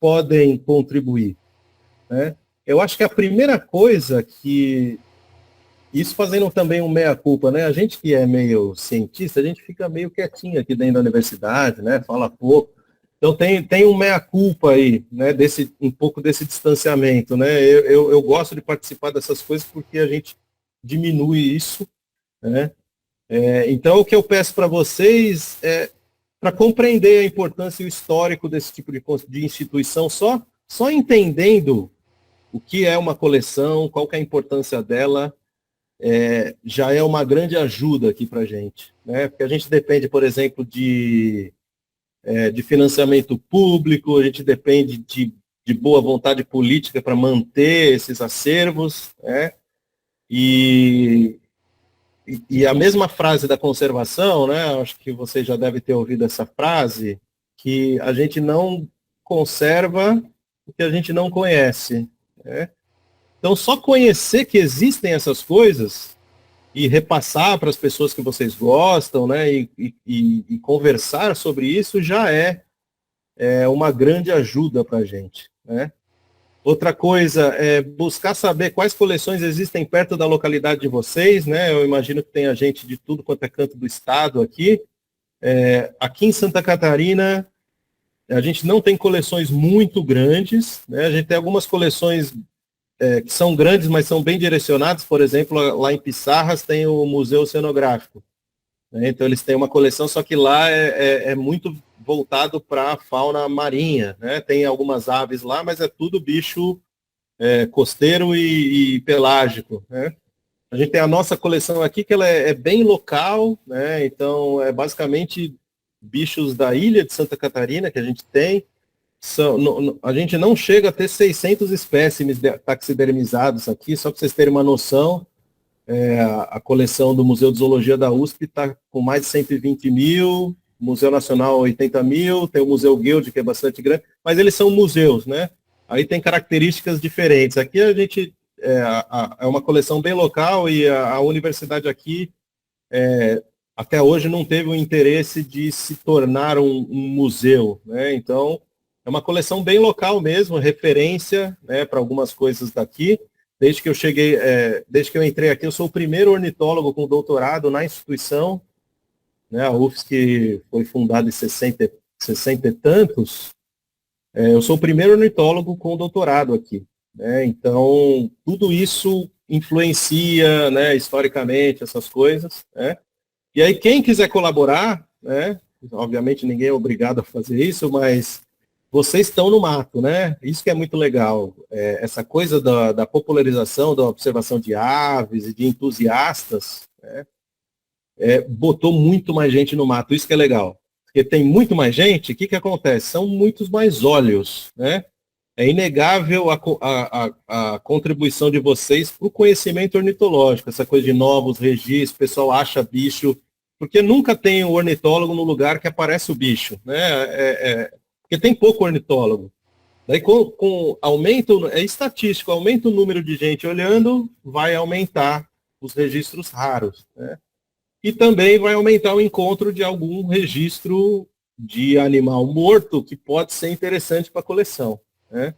podem contribuir, Eu acho que a primeira coisa isso fazendo também um meia-culpa, A gente que é meio cientista, a gente fica meio quietinho aqui dentro da universidade, Fala pouco. Então tem um meia-culpa aí, um pouco desse distanciamento, Eu gosto de participar dessas coisas porque a gente diminui isso, Então o que eu peço para vocês é para compreender a importância e o histórico desse tipo de instituição, só entendendo o que é uma coleção, qual que é a importância dela, já é uma grande ajuda aqui para a gente, Porque a gente depende, por exemplo, de financiamento público, a gente depende de boa vontade política para manter esses acervos, E a mesma frase da conservação, acho que você já deve ter ouvido essa frase, que a gente não conserva o que a gente não conhece. Então, só conhecer que existem essas coisas e repassar para as pessoas que vocês gostam, e conversar sobre isso já é uma grande ajuda para a gente. Outra coisa é buscar saber quais coleções existem perto da localidade de vocês, Eu imagino que tenha gente de tudo quanto é canto do estado aqui. Aqui em Santa Catarina, a gente não tem coleções muito grandes, A gente tem algumas coleções que são grandes, mas são bem direcionadas. Por exemplo, lá em Pissarras tem o Museu Oceanográfico. Então eles têm uma coleção, só que lá é muito voltado para a fauna marinha, Tem algumas aves lá, mas é tudo bicho costeiro e pelágico, A gente tem a nossa coleção aqui, que ela é bem local, Então é basicamente bichos da ilha de Santa Catarina que a gente tem. A gente não chega a ter 600 espécimes taxidermizados aqui, só para vocês terem uma noção. A coleção do Museu de Zoologia da USP está com mais de 120 mil, Museu Nacional 80 mil, tem o Museu Guild, que é bastante grande, mas eles são museus, Aí tem características diferentes. Aqui a gente é uma coleção bem local e a universidade aqui até hoje não teve o interesse de se tornar um museu, Então é uma coleção bem local mesmo, referência para algumas coisas daqui. Desde que eu entrei aqui, eu sou o primeiro ornitólogo com doutorado na instituição, A UFSC foi fundada em 60 e tantos. Eu sou o primeiro ornitólogo com doutorado aqui, Então, tudo isso influencia, historicamente, essas coisas, E aí, quem quiser colaborar, obviamente ninguém é obrigado a fazer isso, mas vocês estão no mato, né? Isso que é muito legal. Essa coisa da popularização, da observação de aves e de entusiastas, né? Botou muito mais gente no mato, isso que é legal. Porque tem muito mais gente, o que acontece? São muitos mais olhos, né? É inegável a contribuição de vocês para o conhecimento ornitológico, essa coisa de novos registros, o pessoal acha bicho, porque nunca tem um ornitólogo no lugar que aparece o bicho, né? Porque tem pouco ornitólogo. Daí com aumento, é estatístico, aumenta o número de gente olhando, vai aumentar os registros raros, né? E também vai aumentar o encontro de algum registro de animal morto que pode ser interessante para a coleção, né?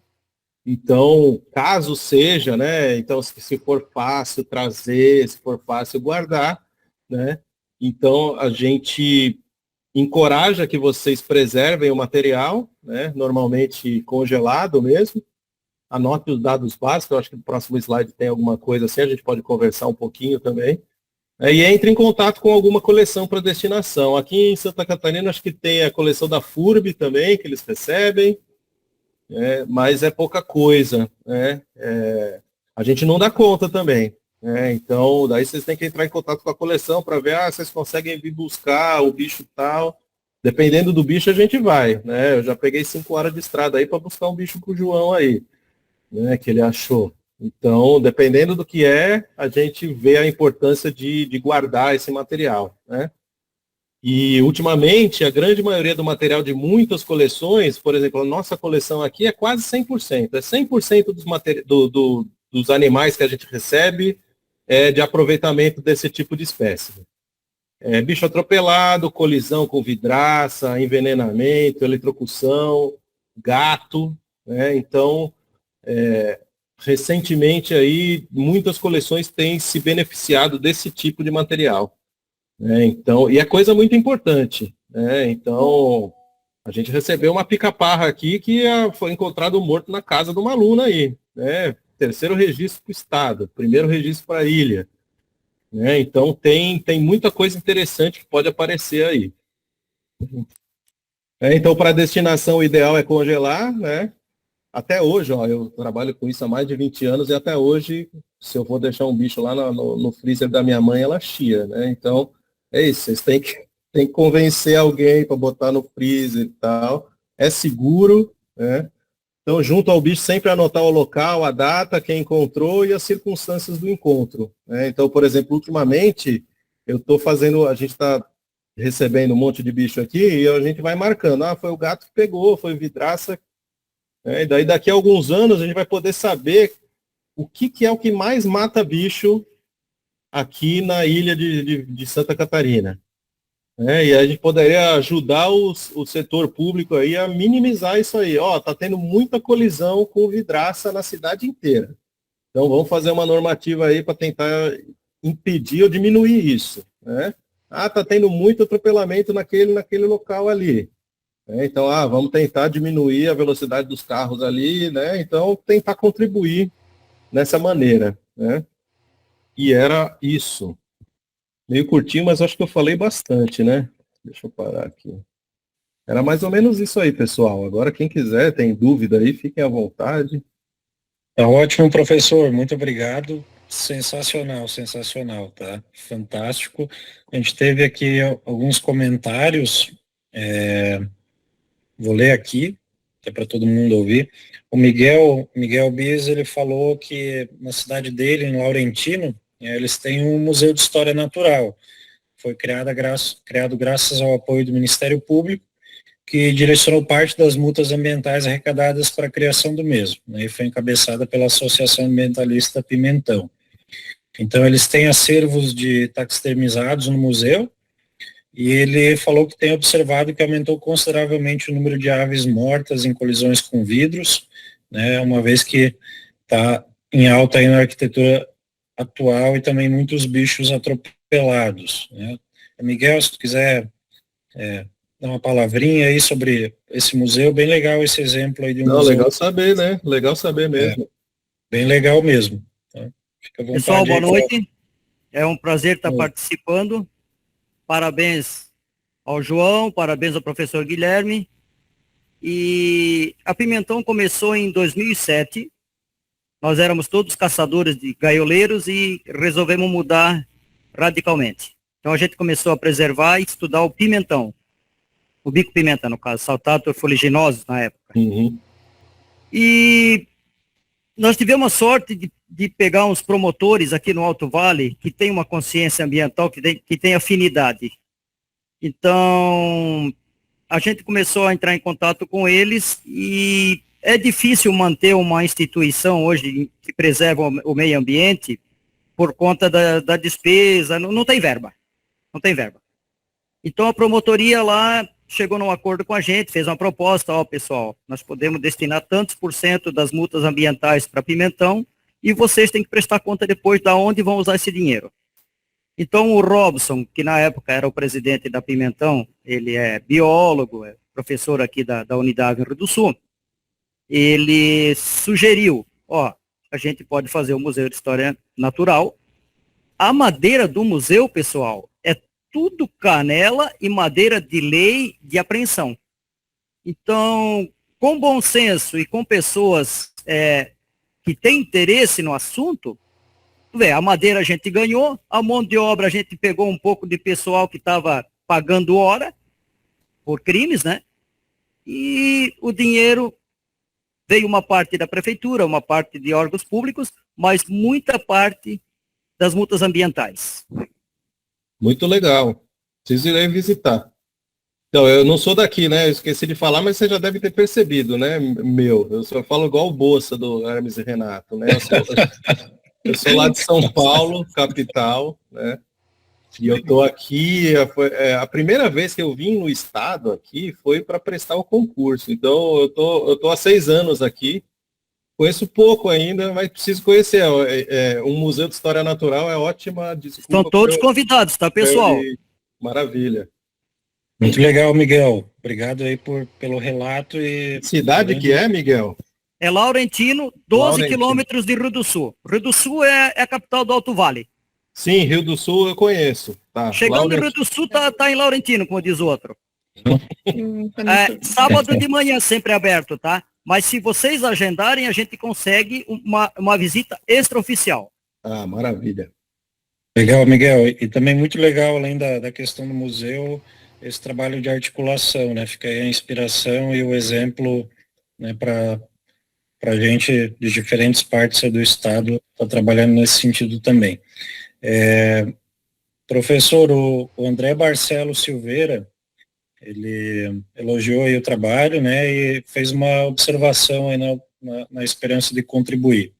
Então, caso seja, né? Então, se for fácil trazer, se for fácil guardar, né? Então, a gente encoraja que vocês preservem o material, né? Normalmente congelado mesmo. Anote os dados básicos, eu acho que no próximo slide tem alguma coisa assim, a gente pode conversar um pouquinho também. E entre em contato com alguma coleção para destinação. Aqui em Santa Catarina, acho que tem a coleção da FURB também, que eles recebem, mas é pouca coisa, né? A gente não dá conta também. Então, daí vocês têm que entrar em contato com a coleção para ver, vocês conseguem vir buscar o bicho tal. Dependendo do bicho, a gente vai, né? Eu já peguei 5 horas de estrada aí para buscar um bicho pro João aí, né? Que ele achou. Então, dependendo do que a gente vê a importância de guardar esse material, né? E, ultimamente, a grande maioria do material de muitas coleções, por exemplo, a nossa coleção aqui é quase 100%. É 100% dos animais que a gente recebe de aproveitamento desse tipo de espécie. Bicho atropelado, colisão com vidraça, envenenamento, eletrocução, gato, né? Então, recentemente aí, muitas coleções têm se beneficiado desse tipo de material. Então, e é coisa muito importante. Então, a gente recebeu uma pica-parra aqui que foi encontrado morto na casa de uma aluna aí. Terceiro registro para o estado, primeiro registro para a ilha. Então, tem muita coisa interessante que pode aparecer aí. Então, para a destinação, o ideal é congelar, né? Até hoje, eu trabalho com isso há mais de 20 anos e até hoje, se eu for deixar um bicho lá no freezer da minha mãe, ela chia, né? Então, é isso, vocês têm que convencer alguém para botar no freezer e tal. É seguro, né? Então, junto ao bicho, sempre anotar o local, a data, quem encontrou e as circunstâncias do encontro. Então, por exemplo, ultimamente, a gente está recebendo um monte de bicho aqui e a gente vai marcando. Foi o gato que pegou, foi vidraça. E daí, daqui a alguns anos, a gente vai poder saber o que é o que mais mata bicho aqui na ilha de Santa Catarina. E a gente poderia ajudar o setor público aí a minimizar isso aí. Tá tendo muita colisão com vidraça na cidade inteira. Então, vamos fazer uma normativa aí para tentar impedir ou diminuir isso. Tá tendo muito atropelamento naquele local ali. Então, vamos tentar diminuir a velocidade dos carros ali, né? Então, tentar contribuir nessa maneira, né? E era isso. Meio curtinho, mas acho que eu falei bastante, né? Deixa eu parar aqui. Era mais ou menos isso aí, pessoal. Agora, quem quiser, tem dúvida aí, fiquem à vontade. Tá ótimo, professor. Muito obrigado. Sensacional, sensacional, tá? Fantástico. A gente teve aqui alguns comentários. Vou ler aqui, que é para todo mundo ouvir. O Miguel Bis, ele falou que na cidade dele, em Laurentino, eles têm um museu de história natural. Foi criado graças ao apoio do Ministério Público, que direcionou parte das multas ambientais arrecadadas para a criação do mesmo, né, e foi encabeçada pela Associação Ambientalista Pimentão. Então, eles têm acervos de taxidermizados no museu, e ele falou que tem observado que aumentou consideravelmente o número de aves mortas em colisões com vidros, né, uma vez que está em alta aí na arquitetura atual e também muitos bichos atropelados, né. Miguel, se tu quiser dar uma palavrinha aí sobre esse museu, bem legal esse exemplo aí de um museu. Legal saber, né? Legal saber mesmo. Bem legal mesmo. Tá? Fica à vontade. Pessoal, boa noite. É um prazer estar participando. Parabéns ao João, parabéns ao professor Guilherme. E a Pimentão começou em 2007. Nós éramos todos caçadores de gaioleiros e resolvemos mudar radicalmente. Então a gente começou a preservar e estudar o pimentão. O bico-pimenta, no caso, Saltator fuliginosus na época. Uhum. E nós tivemos a sorte de pegar uns promotores aqui no Alto Vale que tem uma consciência ambiental, que tem afinidade. Então, a gente começou a entrar em contato com eles e é difícil manter uma instituição hoje que preserva o meio ambiente por conta da despesa, não tem verba. Não tem verba. Então, a promotoria lá chegou num acordo com a gente, fez uma proposta, ó, pessoal, nós podemos destinar tantos por cento das multas ambientais para Pimentão e vocês têm que prestar conta depois de onde vão usar esse dinheiro. Então, o Robson, que na época era o presidente da Pimentão, ele é biólogo, é professor aqui da Unidade Rio do Sul, ele sugeriu, ó, a gente pode fazer o Museu de História Natural. A madeira do museu, pessoal, é tudo canela e madeira de lei de apreensão. Então, com bom senso e com pessoas que têm interesse no assunto, a madeira a gente ganhou, a mão de obra a gente pegou um pouco de pessoal que estava pagando hora por crimes, né? E o dinheiro veio uma parte da prefeitura, uma parte de órgãos públicos, mas muita parte das multas ambientais. Muito legal. Preciso ir visitar. Então, eu não sou daqui, né? Eu esqueci de falar, mas você já deve ter percebido, né? Eu só falo igual o Bossa do Hermes e Renato, né? Eu sou lá de São Paulo, capital, né? E eu tô aqui, a primeira vez que eu vim no estado aqui foi para prestar o concurso. Então, eu tô há 6 anos aqui. Conheço pouco ainda, mas preciso conhecer. Um Museu de História Natural é ótima desculpa. Estão todos convidados, tá, pessoal? Maravilha. Muito legal, Miguel. Obrigado aí pelo relato. E cidade que é, Miguel? É Laurentino, 12 quilômetros de Rio do Sul. Rio do Sul é a capital do Alto Vale. Sim, Rio do Sul eu conheço. Tá. Chegando no Rio do Sul, tá em Laurentino, como diz o outro. Sábado de manhã sempre é aberto, tá? Mas se vocês agendarem, a gente consegue uma visita extraoficial. Ah, maravilha. Legal, Miguel. E também muito legal, além da questão do museu, esse trabalho de articulação, né? Fica aí a inspiração e o exemplo, né, para a gente de diferentes partes do estado estar trabalhando nesse sentido também. Professor, o André Barcelo Silveira, ele elogiou aí o trabalho, né, e fez uma observação aí na esperança de contribuir.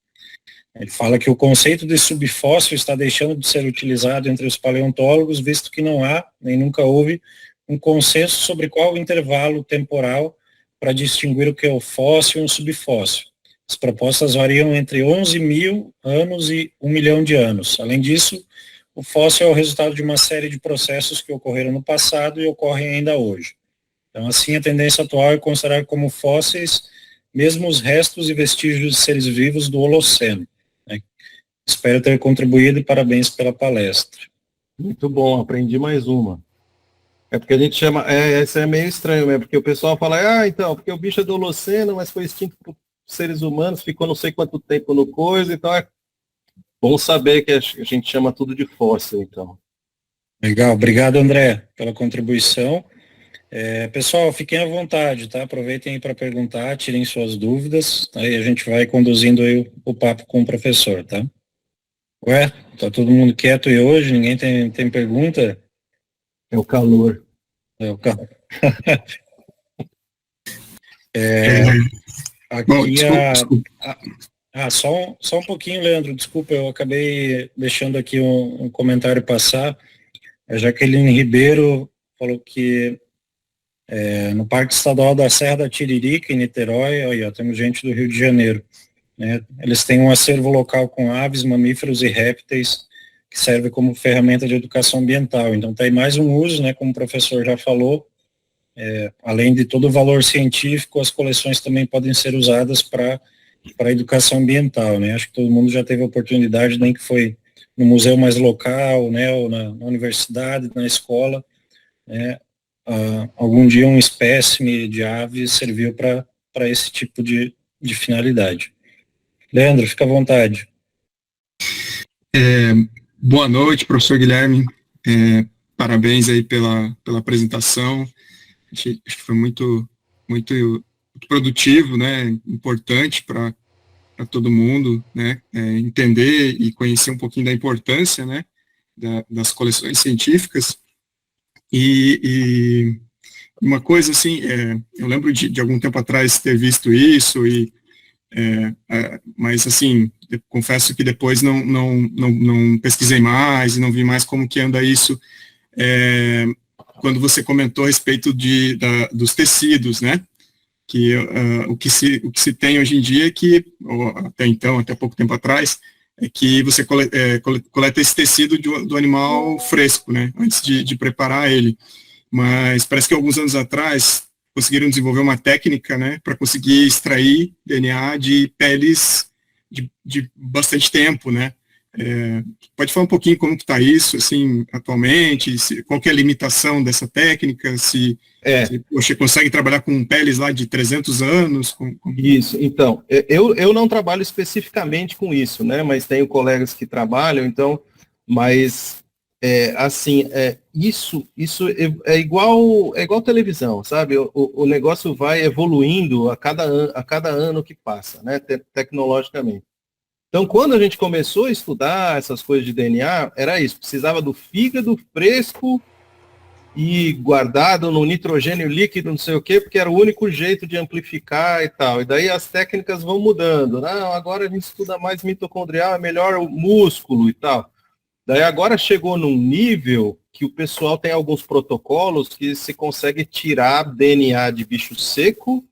Ele fala que o conceito de subfóssil está deixando de ser utilizado entre os paleontólogos, visto que não há, nem nunca houve, um consenso sobre qual o intervalo temporal para distinguir o que é o fóssil e um subfóssil. As propostas variam entre 11 mil anos e 1 milhão de anos. Além disso, o fóssil é o resultado de uma série de processos que ocorreram no passado e ocorrem ainda hoje. Então, assim, a tendência atual é considerar como fósseis mesmo os restos e vestígios de seres vivos do Holoceno. Né? Espero ter contribuído e parabéns pela palestra. Muito bom, aprendi mais uma. É porque a gente chama, isso é meio estranho mesmo, porque o pessoal fala, então, porque o bicho é do Holoceno, mas foi extinto por seres humanos, ficou não sei quanto tempo no coisa, então é bom saber que a gente chama tudo de fóssil, então. Legal, obrigado, André, pela contribuição. Pessoal, fiquem à vontade, tá? Aproveitem aí para perguntar, tirem suas dúvidas, aí a gente vai conduzindo aí o papo com o professor, tá? Ué, tá todo mundo quieto e hoje, ninguém tem pergunta? É o calor. É o calor. Aqui Bom, desculpa. só um pouquinho, Leandro, desculpa, eu acabei deixando aqui um comentário passar. A Jaqueline Ribeiro falou que no Parque Estadual da Serra da Tiririca, em Niterói, aí, temos gente do Rio de Janeiro, né? Eles têm um acervo local com aves, mamíferos e répteis que serve como ferramenta de educação ambiental. Então tem mais um uso, né, como o professor já falou, além de todo o valor científico, as coleções também podem ser usadas para a educação ambiental, né? Acho que todo mundo já teve a oportunidade, nem que foi no museu mais local, né, ou na universidade, na escola, né, algum dia um espécime de ave serviu para esse tipo de finalidade. Leandro, fica à vontade. Boa noite, professor Guilherme. Parabéns aí pela apresentação. Acho que foi muito produtivo, né? Importante para todo mundo, né? Entender e conhecer um pouquinho da importância, né? Das coleções científicas. E uma coisa assim, eu lembro de algum tempo atrás ter visto isso, mas assim, confesso que depois não pesquisei mais e não vi mais como que anda isso. Quando você comentou a respeito dos tecidos, né? Que o que se tem hoje em dia é que, até pouco tempo atrás, é que você coleta esse tecido do animal fresco, né? Antes de preparar ele. Mas parece que alguns anos atrás conseguiram desenvolver uma técnica, né? Para conseguir extrair DNA de peles de bastante tempo, né? Pode falar um pouquinho como que está isso, assim, atualmente, qual que é a limitação dessa técnica, se você consegue trabalhar com peles lá de 300 anos? Isso, então, eu não trabalho especificamente com isso, né, mas tenho colegas que trabalham, então, mas, isso é igual televisão, sabe, o negócio vai evoluindo a cada ano que passa, né, tecnologicamente. Então, quando a gente começou a estudar essas coisas de DNA, era isso, precisava do fígado fresco e guardado no nitrogênio líquido, não sei o quê, porque era o único jeito de amplificar e tal. E daí as técnicas vão mudando. Não, agora a gente estuda mais mitocondrial, é melhor o músculo e tal. Daí agora chegou num nível que o pessoal tem alguns protocolos que se consegue tirar DNA de bicho seco.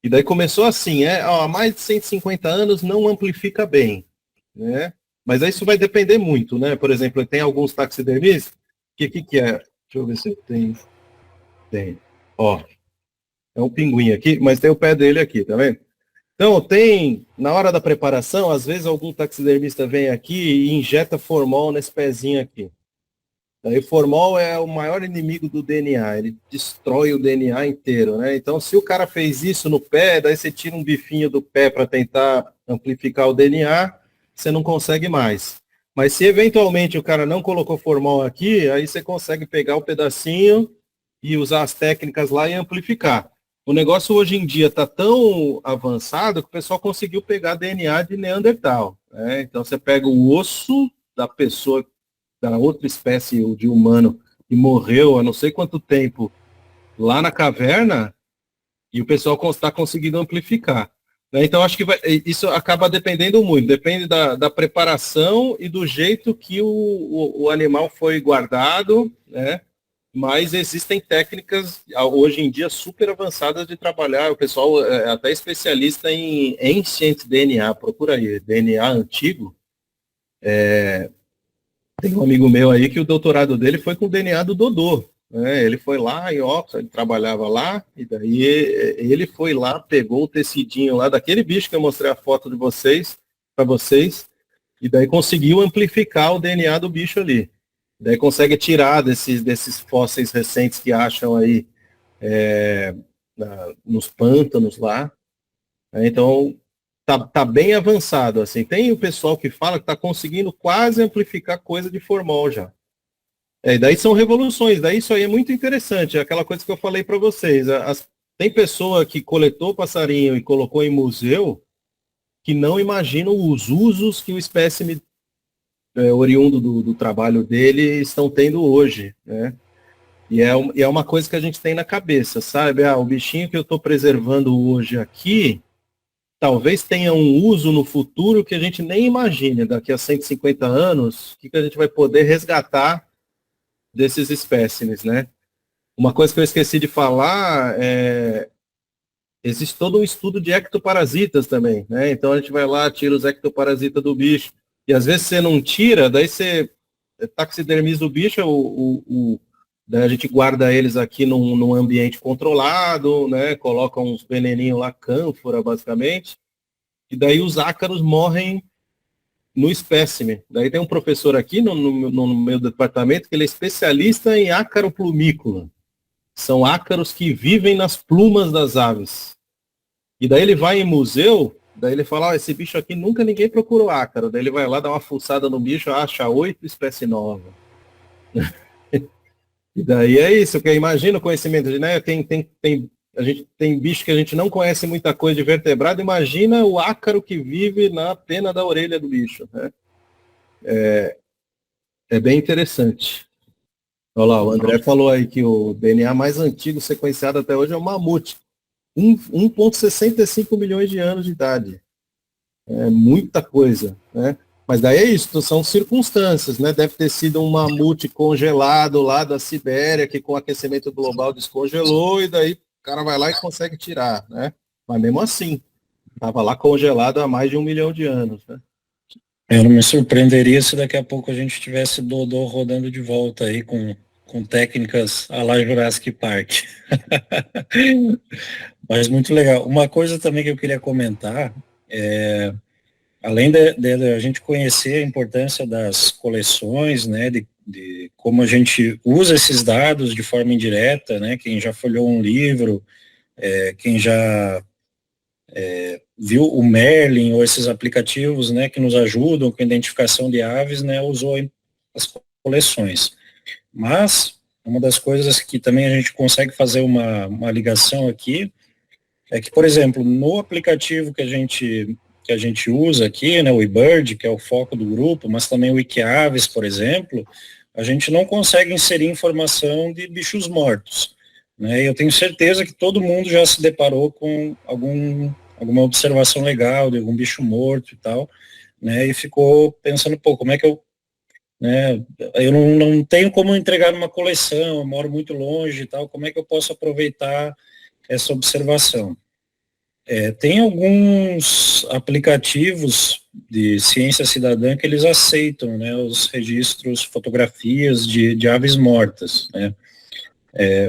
E daí começou assim, há mais de 150 anos não amplifica bem, né? Mas aí isso vai depender muito, né? Por exemplo, tem alguns taxidermistas, que é? Deixa eu ver se tem. Ó, é um pinguim aqui, mas tem o pé dele aqui, tá vendo? Então, na hora da preparação, às vezes algum taxidermista vem aqui e injeta formol nesse pezinho aqui. Daí formol é o maior inimigo do DNA, ele destrói o DNA inteiro, né? Então, se o cara fez isso no pé, daí você tira um bifinho do pé para tentar amplificar o DNA, você não consegue mais. Mas se eventualmente o cara não colocou formol aqui, aí você consegue pegar o pedacinho e usar as técnicas lá e amplificar. O negócio hoje em dia está tão avançado que o pessoal conseguiu pegar DNA de Neandertal, né? Então, você pega o osso da pessoa, da outra espécie de humano que morreu há não sei quanto tempo lá na caverna, e o pessoal está conseguindo amplificar, né? Então acho que isso acaba dependendo muito, depende da preparação e do jeito que o animal foi guardado, né? Mas existem técnicas hoje em dia super avançadas de trabalhar, o pessoal é até especialista em ancient DNA, procura aí, DNA antigo. Tem um amigo meu aí que o doutorado dele foi com o DNA do Dodô, né? Ele foi lá em Oxford, ele trabalhava lá, e daí ele foi lá, pegou o tecidinho lá daquele bicho que eu mostrei a foto de vocês, para vocês, e daí conseguiu amplificar o DNA do bicho ali. Daí consegue tirar desses fósseis recentes que acham aí nos pântanos lá. Então, tá bem avançado, assim. Tem o pessoal que fala que está conseguindo quase amplificar coisa de formol já. E daí são revoluções, daí isso aí é muito interessante, é aquela coisa que eu falei para vocês. Tem pessoa que coletou passarinho e colocou em museu que não imaginam os usos que o espécime oriundo do trabalho dele estão tendo hoje, né? E é uma coisa que a gente tem na cabeça, sabe? O bichinho que eu estou preservando hoje aqui, talvez tenha um uso no futuro que a gente nem imagine. Daqui a 150 anos, o que a gente vai poder resgatar desses espécimes, né? Uma coisa que eu esqueci de falar existe todo um estudo de ectoparasitas também, né? Então a gente vai lá, tira os ectoparasitas do bicho, e às vezes você não tira, daí você taxidermiza o bicho, daí a gente guarda eles aqui num ambiente controlado, né? Coloca uns veneninhos lá, cânfora, basicamente, e daí os ácaros morrem no espécime. Daí tem um professor aqui no meu departamento que ele é especialista em ácaro plumícola. são ácaros que vivem nas plumas das aves. E daí ele vai em museu, daí ele fala, esse bicho aqui nunca ninguém procurou ácaro. Daí ele vai lá, dá uma fuçada no bicho, acha 8 espécies novas. E daí é isso, que imagina o conhecimento, né? A gente tem bicho que a gente não conhece muita coisa de vertebrado, imagina o ácaro que vive na pena da orelha do bicho, né? É bem interessante. Olha lá, o André falou aí que o DNA mais antigo sequenciado até hoje é o mamute. 1,65 milhões de anos de idade. É muita coisa, né? Mas daí é isso, são circunstâncias, né? Deve ter sido um mamute congelado lá da Sibéria, que com o aquecimento global descongelou, e daí o cara vai lá e consegue tirar, né? Mas mesmo assim, estava lá congelado há mais de 1 milhão de anos, né? Eu não me surpreenderia se daqui a pouco a gente tivesse Dodô rodando de volta aí com técnicas à la Jurassic Park. Mas muito legal. Uma coisa também que eu queria comentar, além de a gente conhecer a importância das coleções, né, de como a gente usa esses dados de forma indireta, né, quem já folheou um livro, quem já viu o Merlin ou esses aplicativos, né, que nos ajudam com a identificação de aves, né, usou as coleções. Mas uma das coisas que também a gente consegue fazer uma ligação aqui é que, por exemplo, no aplicativo que a gente usa aqui, né, o eBird, que é o foco do grupo, mas também o Wikiaves, por exemplo, a gente não consegue inserir informação de bichos mortos, né? Eu tenho certeza que todo mundo já se deparou com alguma observação legal de algum bicho morto e tal, né? E ficou pensando, pô, como é que né, eu não tenho como entregar numa coleção, eu moro muito longe e tal, como é que eu posso aproveitar essa observação? Tem alguns aplicativos de ciência cidadã que eles aceitam, né, os registros, fotografias de aves mortas, né.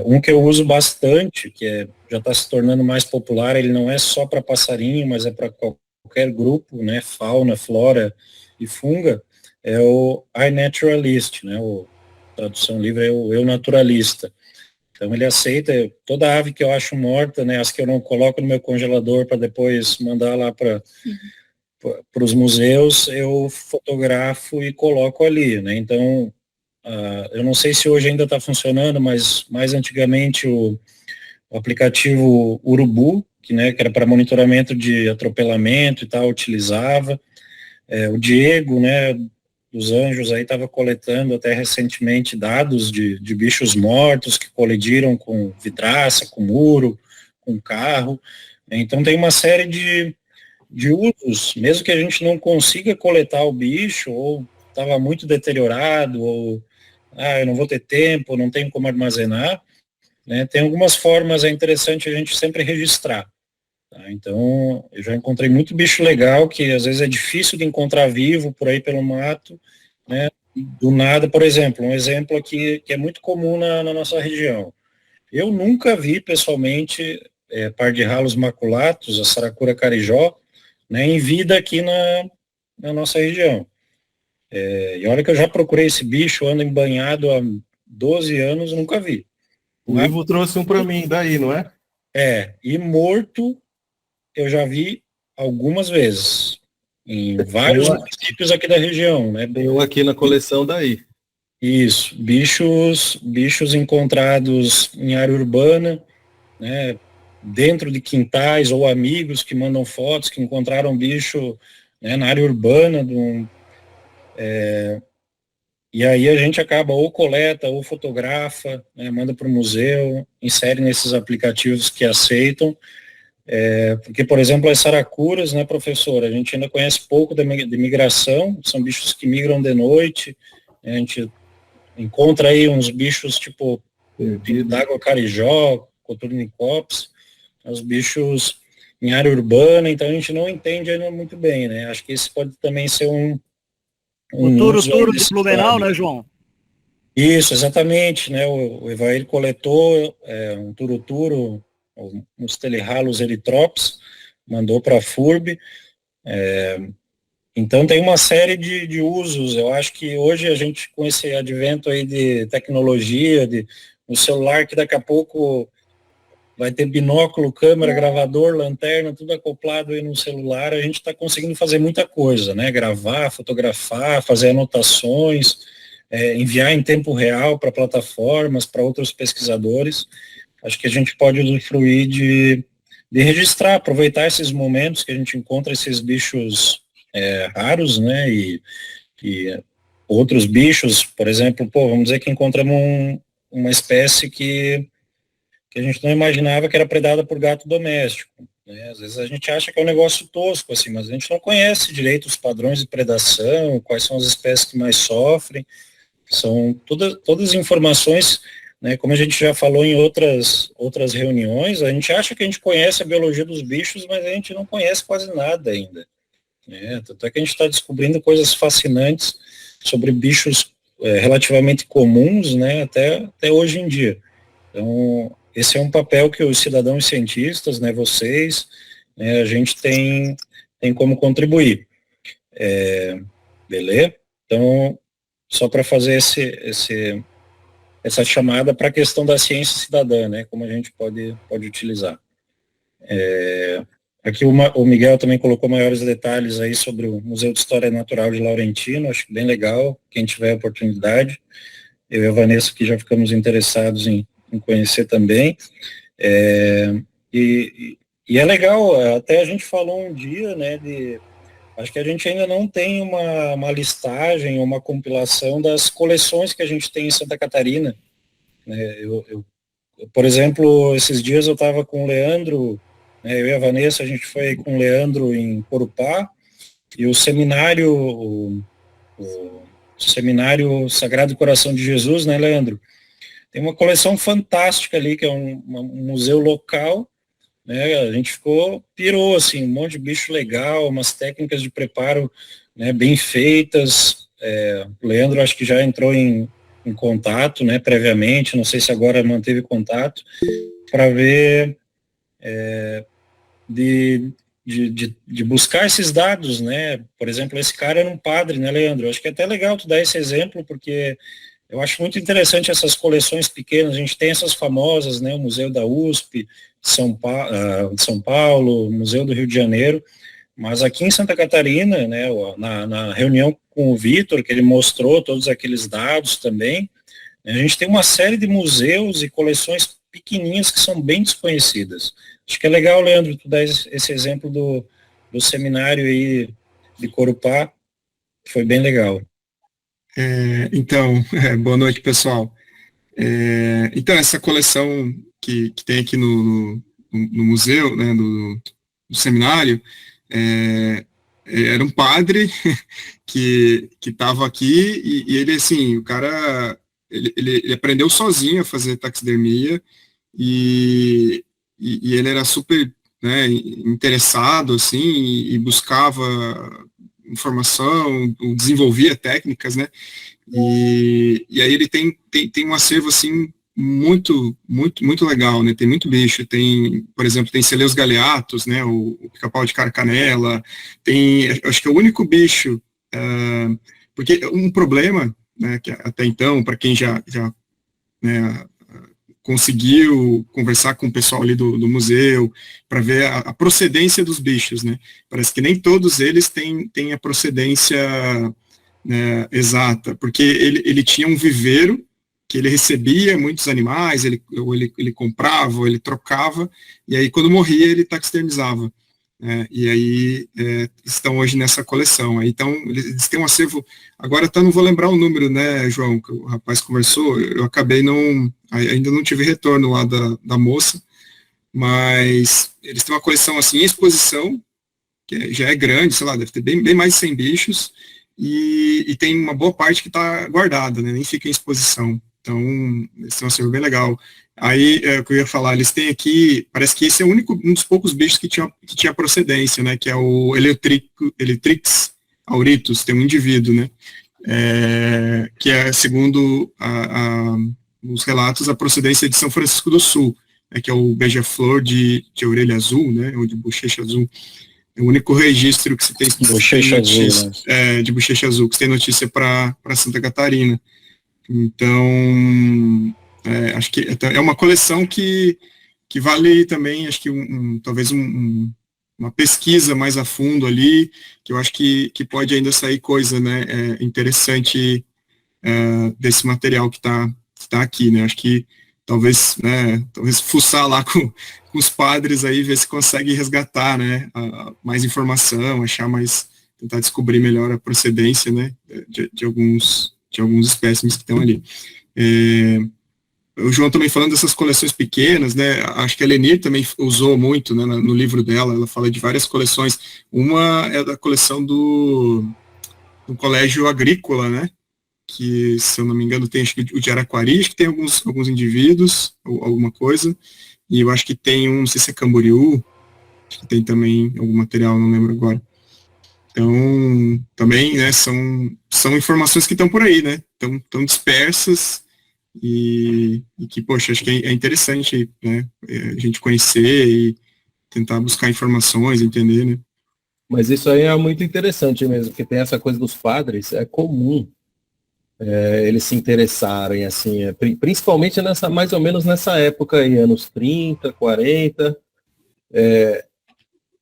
Um que eu uso bastante, que já está se tornando mais popular, ele não é só para passarinho, mas é para qualquer grupo, né, fauna, flora e funga, é o iNaturalist, né, a tradução livre é o Eu Naturalista. Então ele aceita toda ave que eu acho morta, né, as que eu não coloco no meu congelador para depois mandar lá para os museus, eu fotografo e coloco ali, né. Então, eu não sei se hoje ainda está funcionando, mas mais antigamente o aplicativo Urubu, que era para monitoramento de atropelamento e tal, utilizava. O Diego, né, dos Anjos aí estava coletando até recentemente dados de bichos mortos que colidiram com vidraça, com muro, com carro. Então tem uma série de usos, mesmo que a gente não consiga coletar o bicho, ou estava muito deteriorado, ou eu não vou ter tempo, não tenho como armazenar, né? Tem algumas formas, é interessante a gente sempre registrar. Tá? Então, eu já encontrei muito bicho legal, que às vezes é difícil de encontrar vivo por aí pelo mato, né? Do nada, por exemplo, um exemplo aqui que é muito comum na nossa região. Eu nunca vi pessoalmente par de ralos maculatos, a saracura carijó, né, em vida aqui na nossa região. E olha que eu já procurei esse bicho, ando embanhado há 12 anos, nunca vi. O Ivo trouxe um para mim, daí, não é? E morto eu já vi algumas vezes, em vários municípios aqui da região, né? Tem um aqui na coleção daí. Isso, bichos encontrados em área urbana, né? Dentro de quintais ou amigos que mandam fotos que encontraram bicho, né, na área urbana e aí a gente acaba ou coleta ou fotografa, né, manda para o museu, insere nesses aplicativos que aceitam, porque, por exemplo, as saracuras, né, professor, a gente ainda conhece pouco de migração, são bichos que migram de noite, né, a gente encontra aí uns bichos tipo d'água carijó, coturnicópsis, os bichos em área urbana, então a gente não entende ainda muito bem, né, acho que esse pode também ser o turo de Blumenau, né, João? Isso, exatamente, né? O Evair coletou um turuturo, uns telehalos eritrops, mandou para a FURB. Então tem uma série de usos. Eu acho que hoje a gente, com esse advento aí de tecnologia, de o celular que daqui a pouco vai ter binóculo, câmera, gravador, lanterna, tudo acoplado aí no celular, a gente está conseguindo fazer muita coisa, né? Gravar, fotografar, fazer anotações, enviar em tempo real para plataformas, para outros pesquisadores. Acho que a gente pode usufruir de registrar, aproveitar esses momentos que a gente encontra esses bichos raros, né? E outros bichos, por exemplo, vamos dizer que encontramos uma espécie que a gente não imaginava que era predada por gato doméstico, né? Às vezes a gente acha que é um negócio tosco, assim, mas a gente não conhece direito os padrões de predação, quais são as espécies que mais sofrem, são todas informações, né, como a gente já falou em outras reuniões, a gente acha que a gente conhece a biologia dos bichos, mas a gente não conhece quase nada ainda, né? Tanto é que a gente está descobrindo coisas fascinantes sobre bichos relativamente comuns, né, até hoje em dia. Então, esse é um papel que os cidadãos cientistas, né, vocês, né, a gente tem como contribuir. Beleza? Então, só para fazer essa chamada para a questão da ciência cidadã, né, como a gente pode utilizar. Aqui o Miguel também colocou maiores detalhes aí sobre o Museu de História Natural de Laurentino, acho bem legal, quem tiver a oportunidade. Eu e a Vanessa que já ficamos interessados em conhecer também. E é legal, até a gente falou um dia, né, acho que a gente ainda não tem uma listagem, uma compilação das coleções que a gente tem em Santa Catarina, né? Por exemplo, esses dias eu estava com o Leandro, né, eu e a Vanessa, a gente foi com o Leandro em Corupá, e o seminário Sagrado Coração de Jesus, né, Leandro? Tem uma coleção fantástica ali, que é um museu local, né? A gente pirou, assim, um monte de bicho legal, umas técnicas de preparo, né, bem feitas. O Leandro acho que já entrou em contato, né, previamente, não sei se agora manteve contato, para ver de buscar esses dados, né? Por exemplo, esse cara era um padre, né, Leandro? Acho que é até legal tu dar esse exemplo, porque eu acho muito interessante essas coleções pequenas. A gente tem essas famosas, né? O Museu da USP, de São Paulo, o Museu do Rio de Janeiro, mas aqui em Santa Catarina, né, na reunião com o Vitor, que ele mostrou todos aqueles dados também, a gente tem uma série de museus e coleções pequenininhas que são bem desconhecidas. Acho que é legal, Leandro, tu dar esse exemplo do seminário aí de Corupá, que foi bem legal. Então, boa noite, pessoal. Então, essa coleção que tem aqui no museu, né, do seminário, era um padre que estava aqui e ele, assim, o cara, ele aprendeu sozinho a fazer taxidermia e ele era super, né, interessado, assim, e buscava informação, desenvolvia técnicas, né, e aí ele tem um acervo, assim, muito legal, né, tem muito bicho, por exemplo, tem Celeus galeatus, né, o pica-pau de carcanela, acho que é o único bicho, porque um problema, né, que até então, para quem já né, conseguiu conversar com o pessoal ali do museu, para ver a procedência dos bichos, né? Parece que nem todos eles têm a procedência, né, exata, porque ele tinha um viveiro que ele recebia muitos animais, ele comprava, ou ele trocava, e aí quando morria ele taxidermizava. E aí estão hoje nessa coleção. Então, eles têm um acervo, agora não vou lembrar o número, né, João, que o rapaz conversou, eu acabei ainda não tive retorno lá da moça, mas eles têm uma coleção assim, em exposição, que já é grande, sei lá, deve ter bem mais de 100 bichos, e tem uma boa parte que está guardada, né, nem fica em exposição. Então, eles têm um acervo bem legal. Aí, o que eu ia falar, eles têm aqui, parece que esse é um dos poucos bichos que tinha procedência, né, que é o Eletrix auritus, tem um indivíduo, né, que é, segundo os relatos, a procedência de São Francisco do Sul, que é o beija-flor de orelha azul, né, ou de bochecha azul. É o único registro que se tem bochecha azul, né? De bochecha azul, que se tem notícia para Santa Catarina. Então Acho que é uma coleção que vale também, acho que talvez uma pesquisa mais a fundo ali, que eu acho que pode ainda sair coisa, né, interessante desse material que está aqui, né? Acho que talvez fuçar lá com os padres aí, ver se consegue resgatar, né, mais informação, tentar descobrir melhor a procedência, né, de alguns espécimes que estão ali. O João também falando dessas coleções pequenas, né, acho que a Lenir também usou muito, né, no livro dela, ela fala de várias coleções, uma é da coleção do Colégio Agrícola, né, que, se eu não me engano, tem acho que o de Araquari, acho que tem alguns indivíduos, ou alguma coisa, e eu acho que tem não sei se é Camboriú, acho que tem também algum material, não lembro agora. Então, também, né, são informações que estão por aí, né, estão dispersas, e que, poxa, acho que é interessante, né, a gente conhecer e tentar buscar informações, entender, né. Mas isso aí é muito interessante mesmo, porque tem essa coisa dos padres, é comum eles se interessarem, assim, principalmente mais ou menos nessa época aí, anos 30, 40,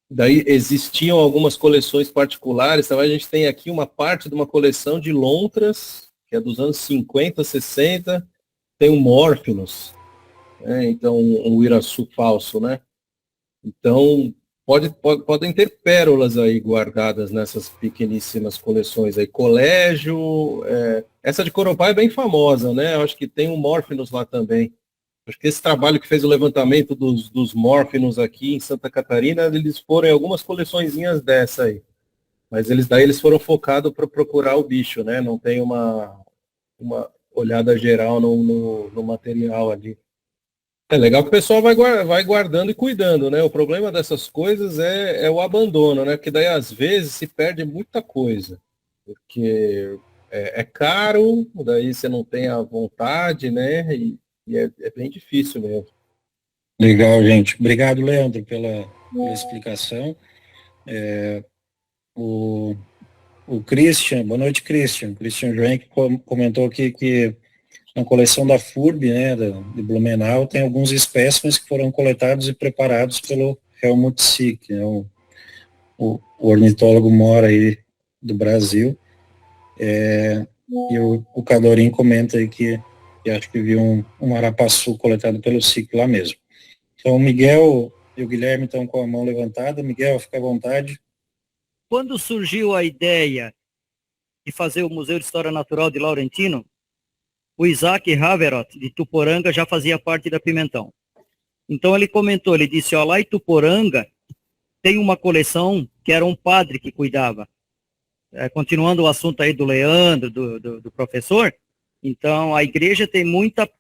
daí existiam algumas coleções particulares, então a gente tem aqui uma parte de uma coleção de lontras, que é dos anos 50, 60, tem o Morphinus, né? Então um Uiraçu falso, né? Então podem ter pérolas aí guardadas nessas pequeníssimas coleções aí. Colégio, essa de Coropá é bem famosa, né? Eu acho que tem um Morphinus lá também. Acho que esse trabalho que fez o levantamento dos Morphinus aqui em Santa Catarina, eles foram em algumas coleçõezinhas dessa aí. Mas eles foram focados para procurar o bicho, né? Não tem uma olhada geral no material ali. É legal que o pessoal vai guardando e cuidando, né? O problema dessas coisas é o abandono, né? Porque daí às vezes se perde muita coisa. Porque é caro, daí você não tem a vontade, né? E é bem difícil mesmo. Legal, gente. Obrigado, Leandro, pela explicação. O Christian, boa noite, Christian. Christian Joen que comentou aqui que na coleção da FURB, né, de Blumenau, tem alguns espécimes que foram coletados e preparados pelo Helmut Sick, né, o ornitólogo mora aí do Brasil. E o Cadorim comenta aí que acho que viu um arapaçu coletado pelo Sick lá mesmo. Então, o Miguel e o Guilherme estão com a mão levantada. Miguel, fica à vontade. Quando surgiu a ideia de fazer o Museu de História Natural de Laurentino, o Isaac Haverot, de Tuporanga, já fazia parte da Pimentão. Então ele comentou, ele disse, lá em Tuporanga tem uma coleção que era um padre que cuidava. Continuando o assunto aí do Leandro, do professor, então a igreja tem muita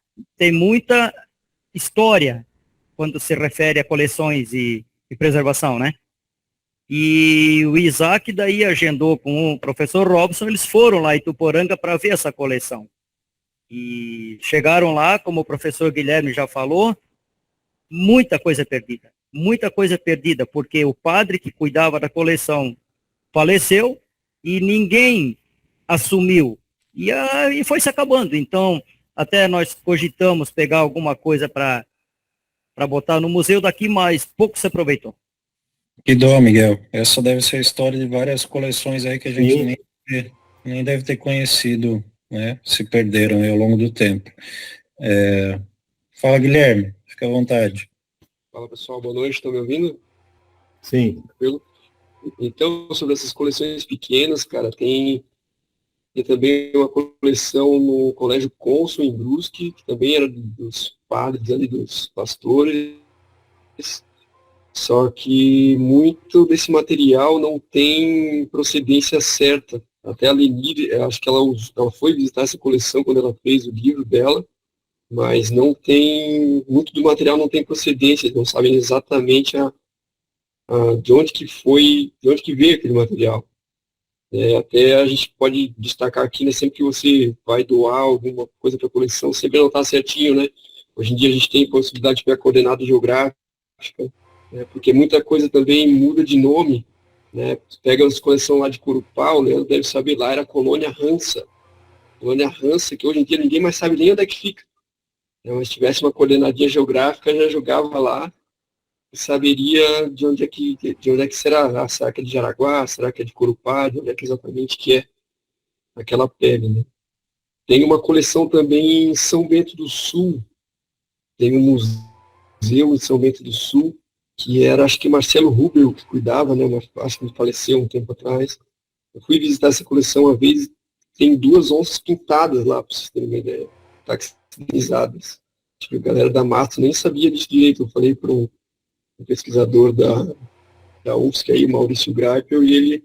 história quando se refere a coleções e preservação, né? E o Isaac daí agendou com o professor Robson, eles foram lá em Tuporanga para ver essa coleção. E chegaram lá, como o professor Guilherme já falou, muita coisa perdida, porque o padre que cuidava da coleção faleceu e ninguém assumiu. E foi se acabando. Então, até nós cogitamos pegar alguma coisa para botar no museu daqui, mas pouco se aproveitou. Que dó, Miguel. Essa deve ser a história de várias coleções aí que a gente nem deve ter conhecido, né? Se perderam aí ao longo do tempo. Fala, Guilherme. Fica à vontade. Fala, pessoal. Boa noite. Estão me ouvindo? Sim. Tranquilo? Então, sobre essas coleções pequenas, cara, tem também uma coleção no Colégio Cônsul, em Brusque, que também era dos padres ali, dos pastores. Só que muito desse material não tem procedência certa. Até a Lenir, acho que ela foi visitar essa coleção quando ela fez o livro dela, mas muito do material não tem procedência, eles não sabem exatamente de onde que veio aquele material. Até a gente pode destacar aqui, né, sempre que você vai doar alguma coisa para a coleção, sempre anotar certinho, né? Hoje em dia a gente tem possibilidade de ver a coordenada geográfica, porque muita coisa também muda de nome, né? Pega as coleções lá de Corupá, o Leandro deve saber, lá era a Colônia Hansa, que hoje em dia ninguém mais sabe nem onde é que fica. Então, se tivesse uma coordenadinha geográfica, já jogava lá e saberia de onde é que será. Ah, será que é de Jaraguá? Será que é de Corupá? De onde é que exatamente que é aquela pele, né? Tem uma coleção também em São Bento do Sul, tem um museu em São Bento do Sul, que era, acho que Marcelo Rubel que cuidava, né? Acho que ele faleceu um tempo atrás. Eu fui visitar essa coleção uma vez, tem 2 onças pintadas lá, para vocês terem uma ideia, taxinizadas. Acho que a galera da Mato nem sabia disso direito. Eu falei para um pesquisador da UFSC, aí, Maurício Greipel, e ele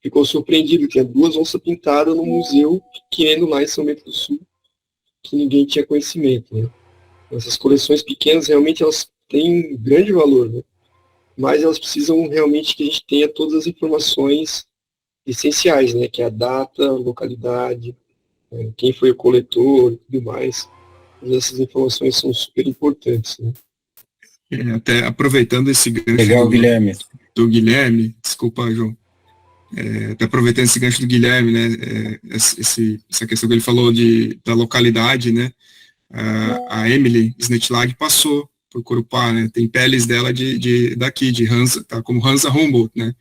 ficou surpreendido. Tinha 2 onças pintadas num museu pequeno lá em São Bento do Sul, que ninguém tinha conhecimento, né? Essas coleções pequenas, realmente, elas têm grande valor, né? Mas elas precisam realmente que a gente tenha todas as informações essenciais, né? Que é a data, a localidade, né? Quem foi o coletor e tudo mais. Todas essas informações são super importantes, né? Até aproveitando esse gancho Legal, Guilherme. do Guilherme, desculpa, João, até aproveitando esse gancho do Guilherme, né, essa questão que ele falou da localidade, né, a Emily Snetlag passou por Corupá, né, tem peles dela daqui, de Hansa, tá, como Hansa Humboldt, né,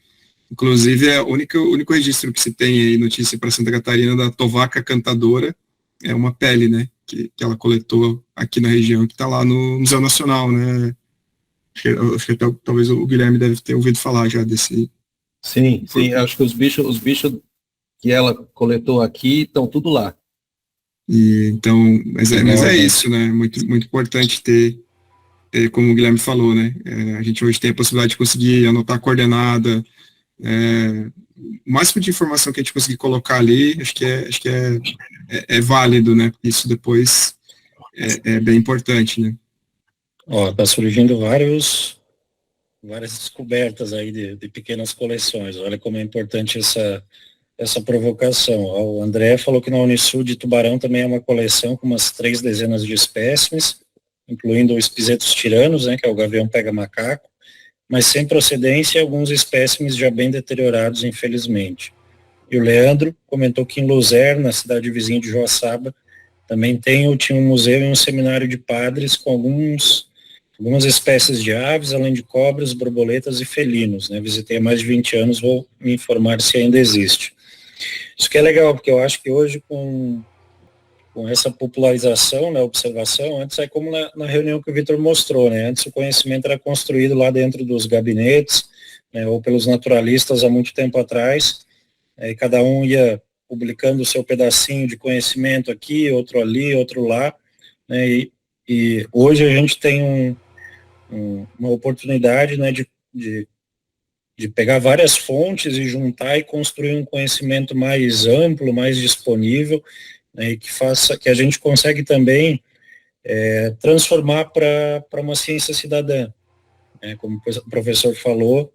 inclusive é o único registro que se tem aí, notícia para Santa Catarina, da Tovaca Cantadora, é uma pele, né, que ela coletou aqui na região, que está lá no Museu Nacional, né. Acho que talvez o Guilherme deve ter ouvido falar já desse. Sim, acho que os bichos que ela coletou aqui estão tudo lá. E, então, mas é isso, né? Muito, muito importante ter, como o Guilherme falou, né? A gente hoje tem a possibilidade de conseguir anotar a coordenada, o máximo de informação que a gente conseguir colocar ali, acho que é válido, né? Isso depois é bem importante, né? Ó, tá surgindo várias descobertas aí de pequenas coleções. Olha como é importante essa provocação. Ó, o André falou que na Unisul de Tubarão também é uma coleção com umas 3 dezenas de espécimes, incluindo os espisetos tiranos, né, que é o gavião pega-macaco, mas sem procedência e alguns espécimes já bem deteriorados, infelizmente. E o Leandro comentou que em Luzerna, cidade vizinha de Joaçaba, também tinha um museu e um seminário de padres com algumas espécies de aves, além de cobras, borboletas e felinos, né? Visitei há mais de 20 anos, vou me informar se ainda existe. Isso que é legal, porque eu acho que hoje com essa popularização, né, observação, antes é como na reunião que o Vitor mostrou, né? Antes o conhecimento era construído lá dentro dos gabinetes, né, ou pelos naturalistas há muito tempo atrás, e cada um ia publicando o seu pedacinho de conhecimento aqui, outro ali, outro lá, né, e hoje a gente tem uma oportunidade, né, de pegar várias fontes e juntar e construir um conhecimento mais amplo, mais disponível, né, e que a gente consegue também transformar para uma ciência cidadã, né, como o professor falou,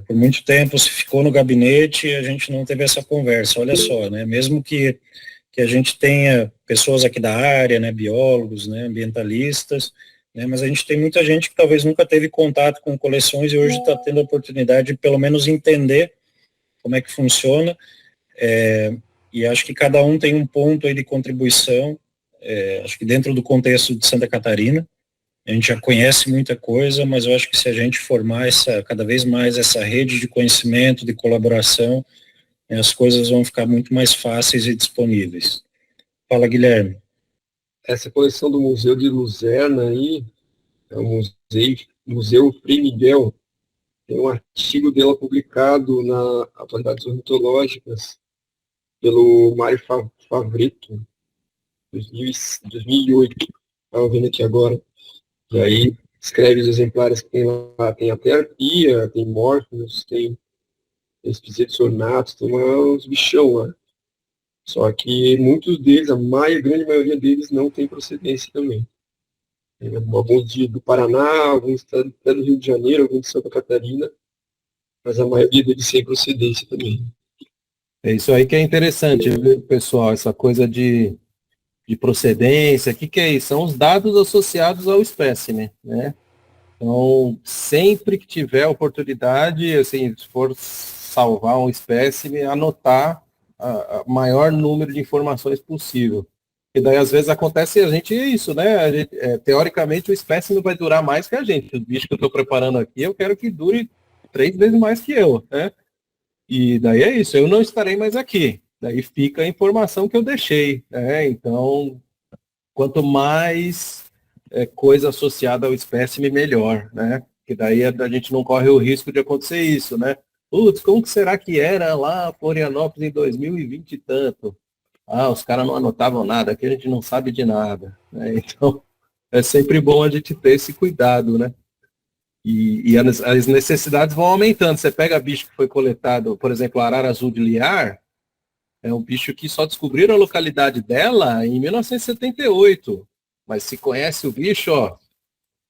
por muito tempo se ficou no gabinete e a gente não teve essa conversa. Olha só, né, mesmo que a gente tenha pessoas aqui da área, né, biólogos, né, ambientalistas, né, mas a gente tem muita gente que talvez nunca teve contato com coleções e hoje está tendo a oportunidade de pelo menos entender como é que funciona, e acho que cada um tem um ponto aí de contribuição, acho que dentro do contexto de Santa Catarina, a gente já conhece muita coisa, mas eu acho que se a gente formar cada vez mais essa rede de conhecimento, de colaboração, as coisas vão ficar muito mais fáceis e disponíveis. Fala, Guilherme. Essa coleção do Museu de Luzerna aí, é o Museu Frei Miguel, tem um artigo dela publicado na Atualidades Ornitológicas pelo Mário Favretto, 2008, estava vendo aqui agora. E aí escreve os exemplares que tem lá, tem até arpia, tem mórfinos, tem espisetos ornatos, tem uns bichão lá. Só que muitos deles, a grande maioria deles não tem procedência também. Alguns do Paraná, alguns até do Rio de Janeiro, alguns de Santa Catarina, mas a maioria deles sem procedência também. É isso aí que é interessante, viu, pessoal, essa coisa de procedência, o que é isso? São os dados associados ao espécime, né? Então, sempre que tiver oportunidade, assim, se for salvar um espécime, anotar o maior número de informações possível. E daí, às vezes, acontece a gente isso, né? Teoricamente, o espécime vai durar mais que a gente. O bicho que eu estou preparando aqui, eu quero que dure 3 vezes mais que eu, né? E daí é isso, eu não estarei mais aqui. Daí fica a informação que eu deixei, né? Então, quanto mais coisa associada ao espécime, melhor, né? Porque daí a gente não corre o risco de acontecer isso, né? Putz, como que será que era lá Florianópolis em 2020 e tanto? Ah, os caras não anotavam nada, aqui a gente não sabe de nada, né? Então, é sempre bom a gente ter esse cuidado, né? E as necessidades vão aumentando. Você pega bicho que foi coletado, por exemplo, a arara azul de Liar, é um bicho que só descobriram a localidade dela em 1978. Mas se conhece o bicho, ó,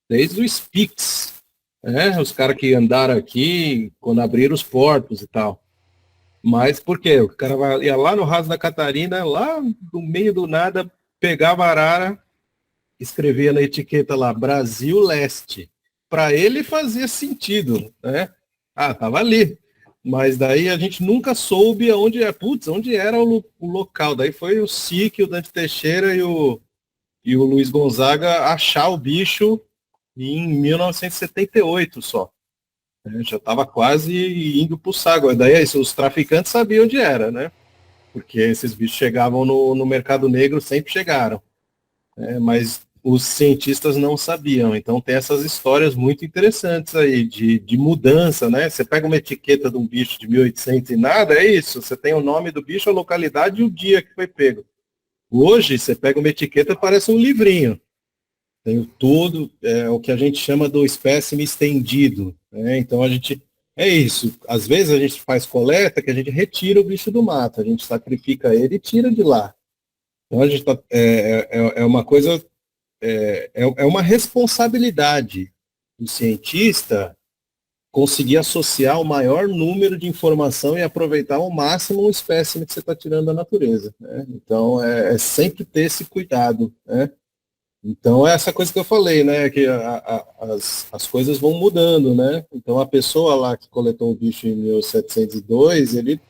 desde o Spix, né? Os caras que andaram aqui quando abriram os portos e tal. Mas por quê? O cara ia lá no Raso da Catarina, lá no meio do nada, pegava a arara, escrevia na etiqueta lá, Brasil Leste. Para ele fazia sentido, né? Ah, tava ali. Mas daí a gente nunca soube onde era o local. Daí foi o SIC, o Dante Teixeira e o Luiz Gonzaga achar o bicho em 1978 só. Já estava quase indo para o saco. Daí os traficantes sabiam onde era, né? Porque esses bichos chegavam no mercado negro, sempre chegaram. Mas os cientistas não sabiam. Então tem essas histórias muito interessantes aí, de mudança, né? Você pega uma etiqueta de um bicho de 1800 e nada, é isso. Você tem o nome do bicho, a localidade e o dia que foi pego. Hoje, você pega uma etiqueta, parece um livrinho. Tem tudo, o que a gente chama do espécime estendido, né? Então é isso. Às vezes a gente faz coleta que a gente retira o bicho do mato, a gente sacrifica ele e tira de lá. Então a gente é uma coisa, é uma responsabilidade do cientista conseguir associar o maior número de informação e aproveitar ao máximo o espécime que você está tirando da natureza, né? Então é sempre ter esse cuidado, né? Então, é essa coisa que eu falei, né? Que as coisas vão mudando, né? Então, a pessoa lá que coletou o bicho em 1702, ele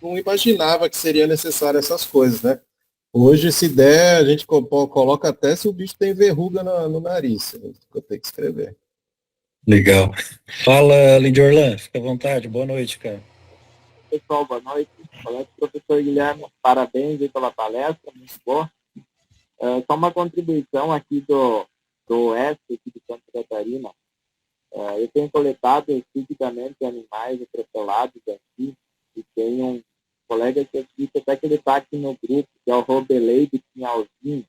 não imaginava que seria necessário essas coisas, né? Hoje, se der, a gente coloca até se o bicho tem verruga no nariz. Eu tenho que escrever. Legal. Fala, Lindy Orlan, fica à vontade. Boa noite, cara. Pessoal, boa noite. Falando com o professor Guilherme, parabéns aí pela palestra, muito boa. Só uma contribuição aqui do Oeste, aqui de Santa Catarina. Eu tenho coletado fisicamente animais atropelados aqui, e tem um colega que acredita até que ele está aqui no grupo, que é o Robelei de Pinhalzinho.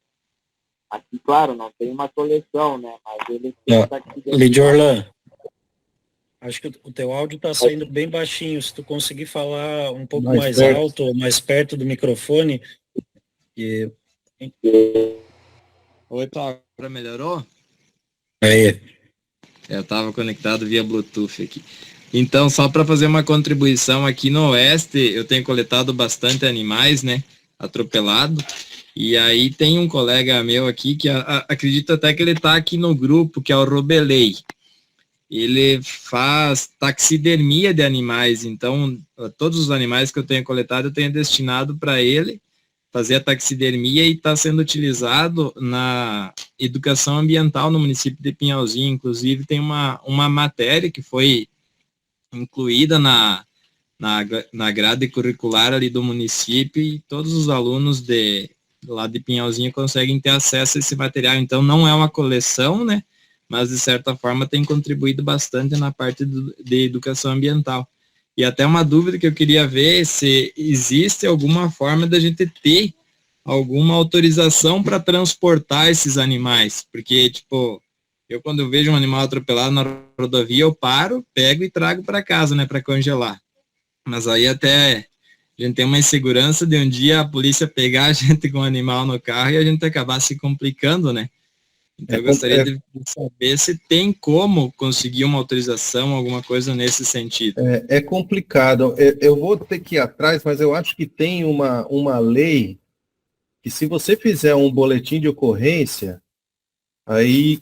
Aqui, claro, não tem uma coleção, né? Mas ele está aqui. Lindy Orlan, acho que o teu áudio está saindo bem baixinho. Se tu conseguir falar um pouco mais alto ou mais perto do microfone. Oi, Paulo, agora melhorou? Aí. Eu estava conectado via Bluetooth aqui. Então, só para fazer uma contribuição, aqui no Oeste, eu tenho coletado bastante animais, né, atropelado, e aí tem um colega meu aqui que acredito até que ele está aqui no grupo, que é o Robelei. Ele faz taxidermia de animais, então todos os animais que eu tenho coletado eu tenho destinado para ele fazer a taxidermia e está sendo utilizado na educação ambiental no município de Pinhalzinho. Inclusive tem uma matéria que foi incluída na grade curricular ali do município, e todos os alunos lá de Pinhalzinho conseguem ter acesso a esse material. Então não é uma coleção, né? Mas de certa forma tem contribuído bastante na parte de educação ambiental. E até uma dúvida que eu queria ver, se existe alguma forma da gente ter alguma autorização para transportar esses animais. Porque, tipo, eu quando eu vejo um animal atropelado na rodovia, eu paro, pego e trago para casa, né, para congelar. Mas aí até a gente tem uma insegurança de um dia a polícia pegar a gente com o animal no carro e a gente acabar se complicando, né? Então eu gostaria de saber se tem como conseguir uma autorização, alguma coisa nesse sentido. É complicado. Eu vou ter que ir atrás, mas eu acho que tem uma lei que, se você fizer um boletim de ocorrência aí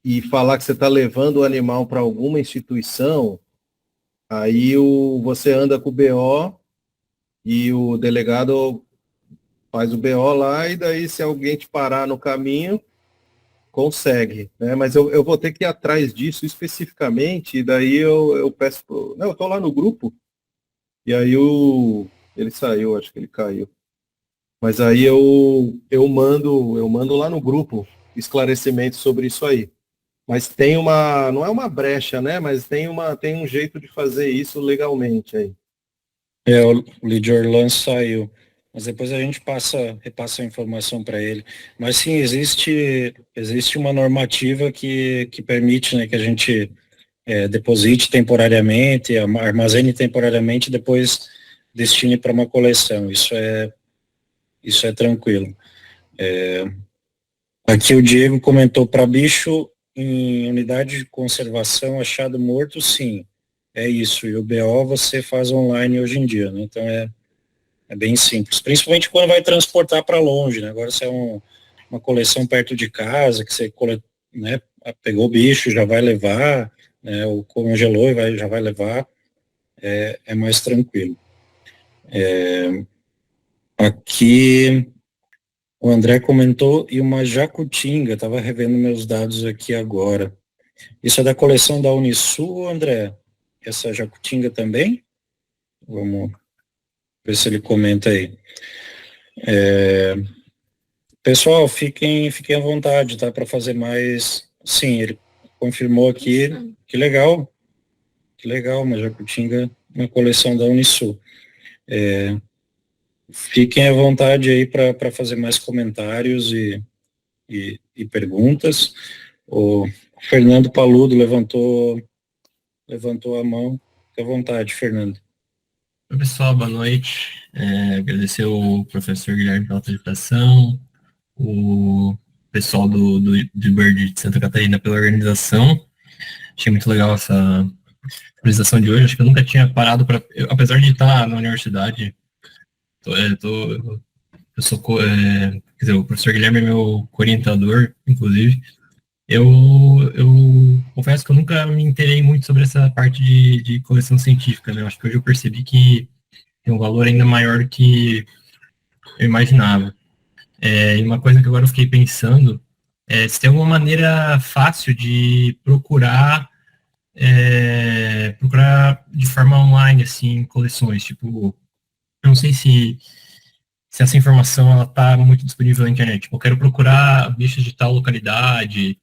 e falar que você está levando o animal para alguma instituição, aí você anda com o BO e o delegado faz o BO lá e daí se alguém te parar no caminho, consegue, né? Mas eu vou ter que ir atrás disso especificamente, e daí eu peço não, eu tô lá no grupo, e aí ele saiu, acho que ele caiu. Mas aí eu mando lá no grupo esclarecimentos sobre isso aí. Mas tem não é uma brecha, né? Mas tem um jeito de fazer isso legalmente aí. O Lid Orlan saiu, mas depois a gente repassa a informação para ele. Mas sim, existe uma normativa que permite, né, que a gente deposite temporariamente, armazene temporariamente, depois destine para uma coleção. Isso é tranquilo. Aqui o Diego comentou: para bicho em unidade de conservação achado morto, sim, é isso. E o BO você faz online hoje em dia, né? Então é bem simples, principalmente quando vai transportar para longe, né? Agora se é uma coleção perto de casa, que você né, pegou o bicho, já vai levar, né, ou congelou e já vai levar, é mais tranquilo. Aqui o André comentou, e uma jacutinga, estava revendo meus dados aqui agora. Isso é da coleção da Unisul, André? Essa jacutinga também? Vamos ver se ele comenta aí. Pessoal, fiquem à vontade, tá? Para fazer mais. Sim, ele confirmou aqui. Que legal, uma jacutinga na coleção da Unisul. Fiquem à vontade aí para fazer mais comentários e perguntas. O Fernando Paludo levantou a mão. Fique à vontade, Fernando. Oi, pessoal, boa noite. Agradecer ao professor Guilherme pela apresentação, o pessoal do Bird de Santa Catarina pela organização. Achei muito legal essa apresentação de hoje. Acho que eu nunca tinha parado para... Apesar de estar na universidade, eu sou... quer dizer, o professor Guilherme é meu orientador, inclusive. Eu confesso que eu nunca me inteirei muito sobre essa parte de coleção científica, né? Acho que hoje eu percebi que tem um valor ainda maior do que eu imaginava. E uma coisa que agora eu fiquei pensando é se tem alguma maneira fácil de procurar de forma online, assim, coleções. Tipo, eu não sei se essa informação ela está muito disponível na internet. Tipo, eu quero procurar bichos de tal localidade,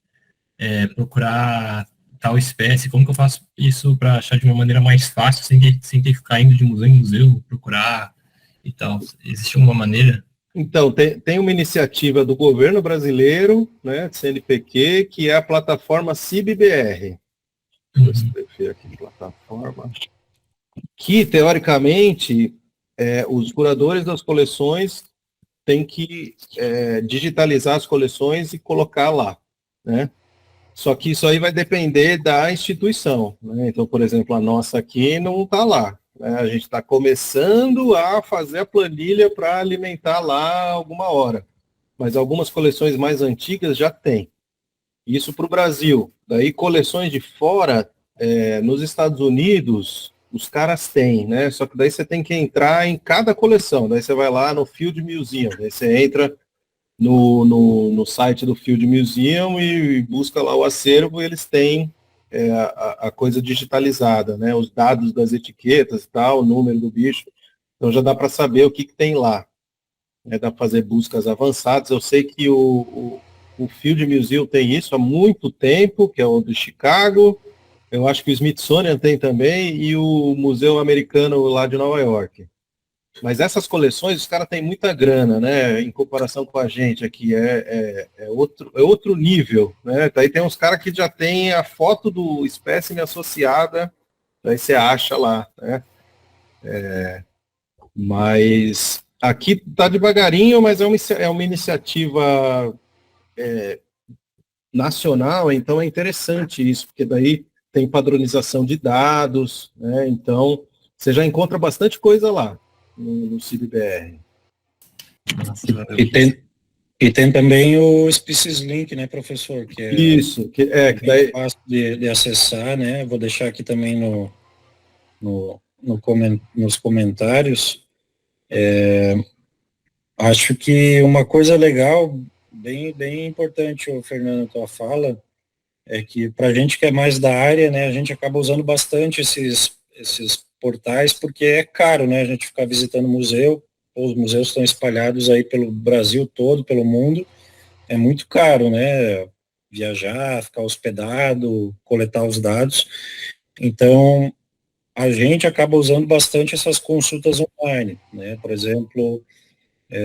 procurar tal espécie, como que eu faço isso para achar de uma maneira mais fácil, sem ter que ficar indo de museu em museu, procurar e tal? Existe alguma maneira? Então, tem uma iniciativa do governo brasileiro, né, CNPq, que é a plataforma CIBBR. Deixa eu ver aqui, plataforma. Que, teoricamente, os curadores das coleções têm que digitalizar as coleções e colocar lá, né? Só que isso aí vai depender da instituição, né? Então, por exemplo, a nossa aqui não está lá, né? A gente está começando a fazer a planilha para alimentar lá alguma hora. Mas algumas coleções mais antigas já tem. Isso para o Brasil. Daí, coleções de fora, nos Estados Unidos, os caras têm, né? Só que daí você tem que entrar em cada coleção. Daí você vai lá no Field Museum, daí você entra no site do Field Museum e busca lá o acervo, e eles têm a coisa digitalizada, né? Os dados das etiquetas e tal, o número do bicho. Então já dá para saber o que tem lá. Dá para fazer buscas avançadas. Eu sei que o Field Museum tem isso há muito tempo, que é o de Chicago. Eu acho que o Smithsonian tem também, e o Museu Americano lá de Nova York. Mas essas coleções, os caras têm muita grana, né? Em comparação com a gente aqui, é outro nível, né? Daí tem uns caras que já tem a foto do espécime associada, daí você acha lá, né? Mas aqui tá devagarinho, mas é uma iniciativa nacional, então é interessante isso, porque daí tem padronização de dados, né? Então você já encontra bastante coisa lá no CIBBR. E tem também o Species Link, né, professor? Que é isso, que daí fácil de acessar, né? Vou deixar aqui também nos comentários. Acho que uma coisa legal, bem importante, o Fernando, tua fala, é que para a gente que é mais da área, né, a gente acaba usando bastante esses portais, porque é caro, né, a gente ficar visitando museu, os museus estão espalhados aí pelo Brasil todo, pelo mundo, é muito caro, né, viajar, ficar hospedado, coletar os dados, então a gente acaba usando bastante essas consultas online, né, por exemplo,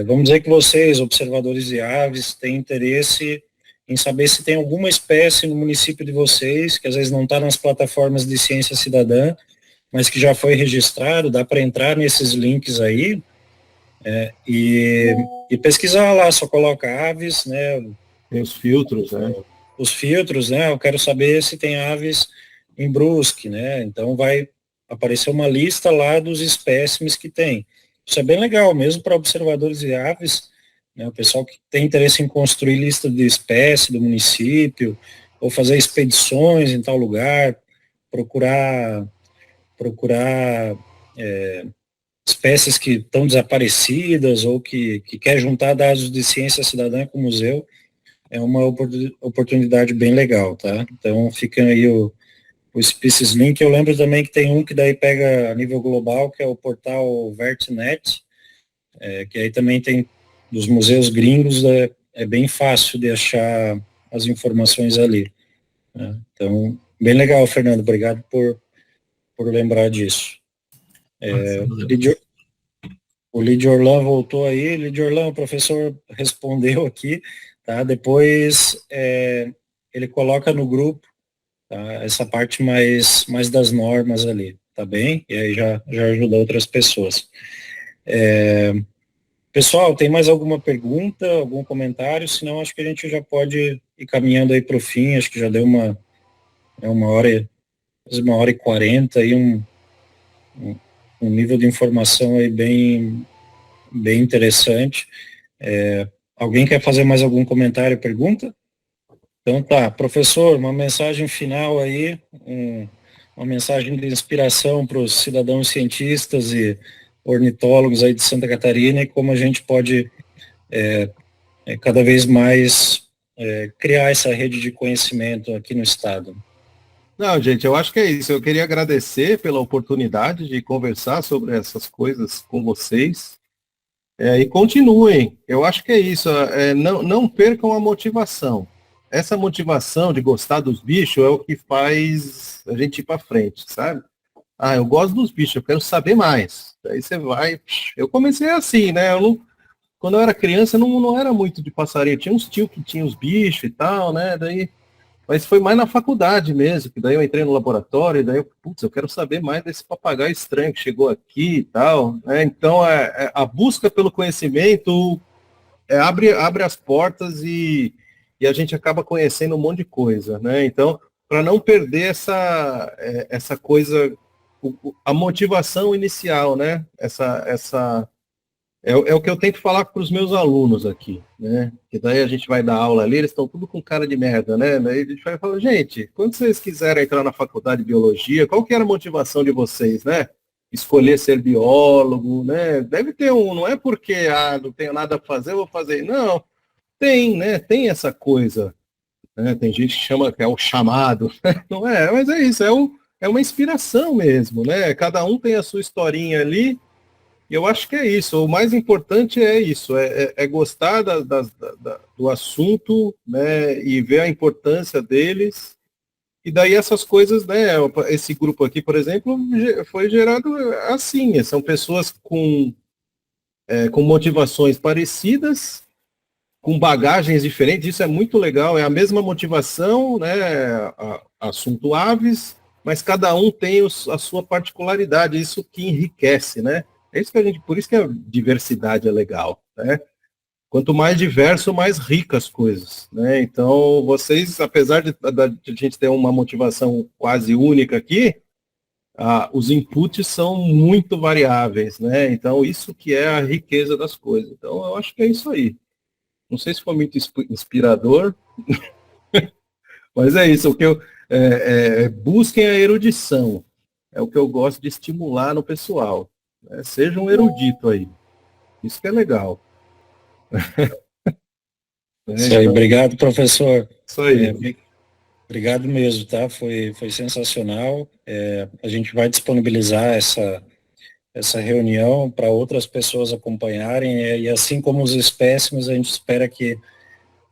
vamos dizer que vocês, observadores de aves, têm interesse em saber se tem alguma espécie no município de vocês, que às vezes não está nas plataformas de ciência cidadã, mas que já foi registrado, dá para entrar nesses links aí e pesquisar lá, só coloca aves, né? Tem os filtros, né? Os filtros, né? Eu quero saber se tem aves em Brusque, né? Então vai aparecer uma lista lá dos espécimes que tem. Isso é bem legal, mesmo para observadores de aves, né? O pessoal que tem interesse em construir lista de espécie do município, ou fazer expedições em tal lugar, procurar espécies que estão desaparecidas ou que quer juntar dados de ciência cidadã com o museu, é uma oportunidade bem legal, tá? Então fica aí o Species Link. Eu lembro também que tem um que daí pega a nível global, que é o portal VertNet, que aí também tem dos museus gringos, é bem fácil de achar as informações ali, né? Então, bem legal, Fernando, obrigado por lembrar disso. O Lidio Orlan voltou aí. Lidio Orlan, o professor respondeu aqui, tá? Depois ele coloca no grupo, tá? Essa parte mais das normas ali, tá bem? E aí já ajuda outras pessoas. Pessoal, tem mais alguma pergunta, algum comentário? Senão acho que a gente já pode ir caminhando aí para o fim. Acho que já deu uma hora, quase 1h40 aí, um nível de informação aí bem interessante. Alguém quer fazer mais algum comentário, pergunta? Então tá, professor, uma mensagem final aí, uma mensagem de inspiração para os cidadãos cientistas e ornitólogos aí de Santa Catarina, e como a gente pode cada vez mais criar essa rede de conhecimento aqui no estado. Não, gente, eu acho que é isso. Eu queria agradecer pela oportunidade de conversar sobre essas coisas com vocês. E continuem. Eu acho que é isso. Não percam a motivação. Essa motivação de gostar dos bichos é o que faz a gente ir para frente, sabe? Eu gosto dos bichos, eu quero saber mais. Daí você vai... Eu comecei assim, né? Quando eu era criança, não era muito de passarinho. Tinha uns tios que tinham os bichos e tal, né? Mas foi mais na faculdade mesmo, que daí eu entrei no laboratório, e daí eu quero saber mais desse papagaio estranho que chegou aqui e tal, né? Então, a busca pelo conhecimento abre as portas e a gente acaba conhecendo um monte de coisa, né? Então, para não perder essa coisa, a motivação inicial, né? É o que eu tento falar para os meus alunos aqui, né? Que daí a gente vai dar aula ali, eles estão tudo com cara de merda, né? Daí a gente vai falar, gente, quando vocês quiserem entrar na faculdade de biologia, qual que era a motivação de vocês, né? Escolher ser biólogo, né? Deve ter não é porque, não tenho nada a fazer, eu vou fazer. Não, tem, né? Tem essa coisa, né? Tem gente que chama, que é o chamado, não é? Mas é isso, é uma inspiração mesmo, né? Cada um tem a sua historinha ali. E eu acho que é isso. O mais importante é isso, é gostar do assunto, né, e ver a importância deles. E daí essas coisas, né, esse grupo aqui, por exemplo, foi gerado assim. São pessoas com motivações parecidas, com bagagens diferentes. Isso é muito legal. É a mesma motivação, né, assunto aves, mas cada um tem a sua particularidade. Isso que enriquece, né? Por isso que a diversidade é legal, né? Quanto mais diverso, mais ricas as coisas, né? Então, vocês, apesar de a gente ter uma motivação quase única aqui, os inputs são muito variáveis, né? Então, isso que é a riqueza das coisas. Então, eu acho que é isso aí. Não sei se foi muito inspirador, mas é isso. O que busquem a erudição. É o que eu gosto de estimular no pessoal. Seja um erudito aí. Isso que é legal. Isso aí, obrigado, professor. Isso aí. Obrigado mesmo, tá? Foi sensacional. A gente vai disponibilizar essa reunião para outras pessoas acompanharem, e assim como os espécimes, a gente espera que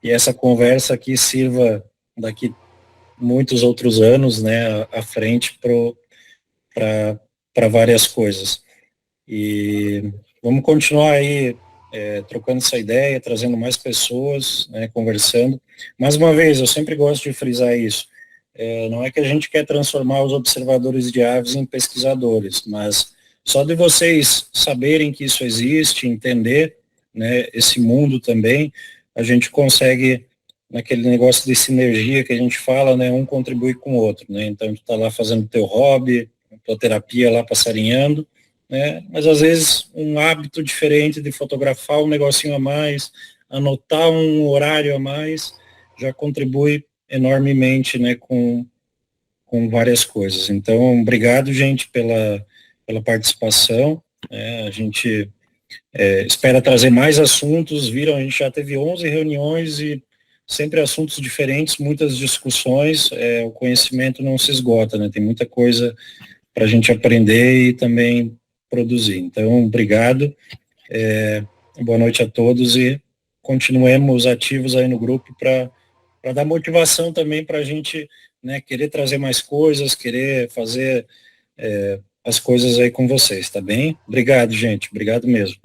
essa conversa aqui sirva daqui muitos outros anos, né, à frente para várias coisas. E vamos continuar aí trocando essa ideia, trazendo mais pessoas, né, conversando. Mais uma vez, eu sempre gosto de frisar isso. Não é que a gente quer transformar os observadores de aves em pesquisadores, mas só de vocês saberem que isso existe, entender, né, esse mundo também, a gente consegue, naquele negócio de sinergia que a gente fala, né, um contribui com o outro, né, então tu tá lá fazendo teu hobby, tua terapia lá passarinhando, né, mas às vezes um hábito diferente de fotografar um negocinho a mais, anotar um horário a mais, já contribui enormemente, né, com várias coisas. Então, obrigado, gente, pela participação, a gente espera trazer mais assuntos, viram, a gente já teve 11 reuniões e sempre assuntos diferentes, muitas discussões, o conhecimento não se esgota, né, tem muita coisa para a gente aprender e também produzir. Então, obrigado, boa noite a todos e continuemos ativos aí no grupo para dar motivação também para a gente, né, querer trazer mais coisas, querer fazer as coisas aí com vocês, tá bem? Obrigado, gente, obrigado mesmo.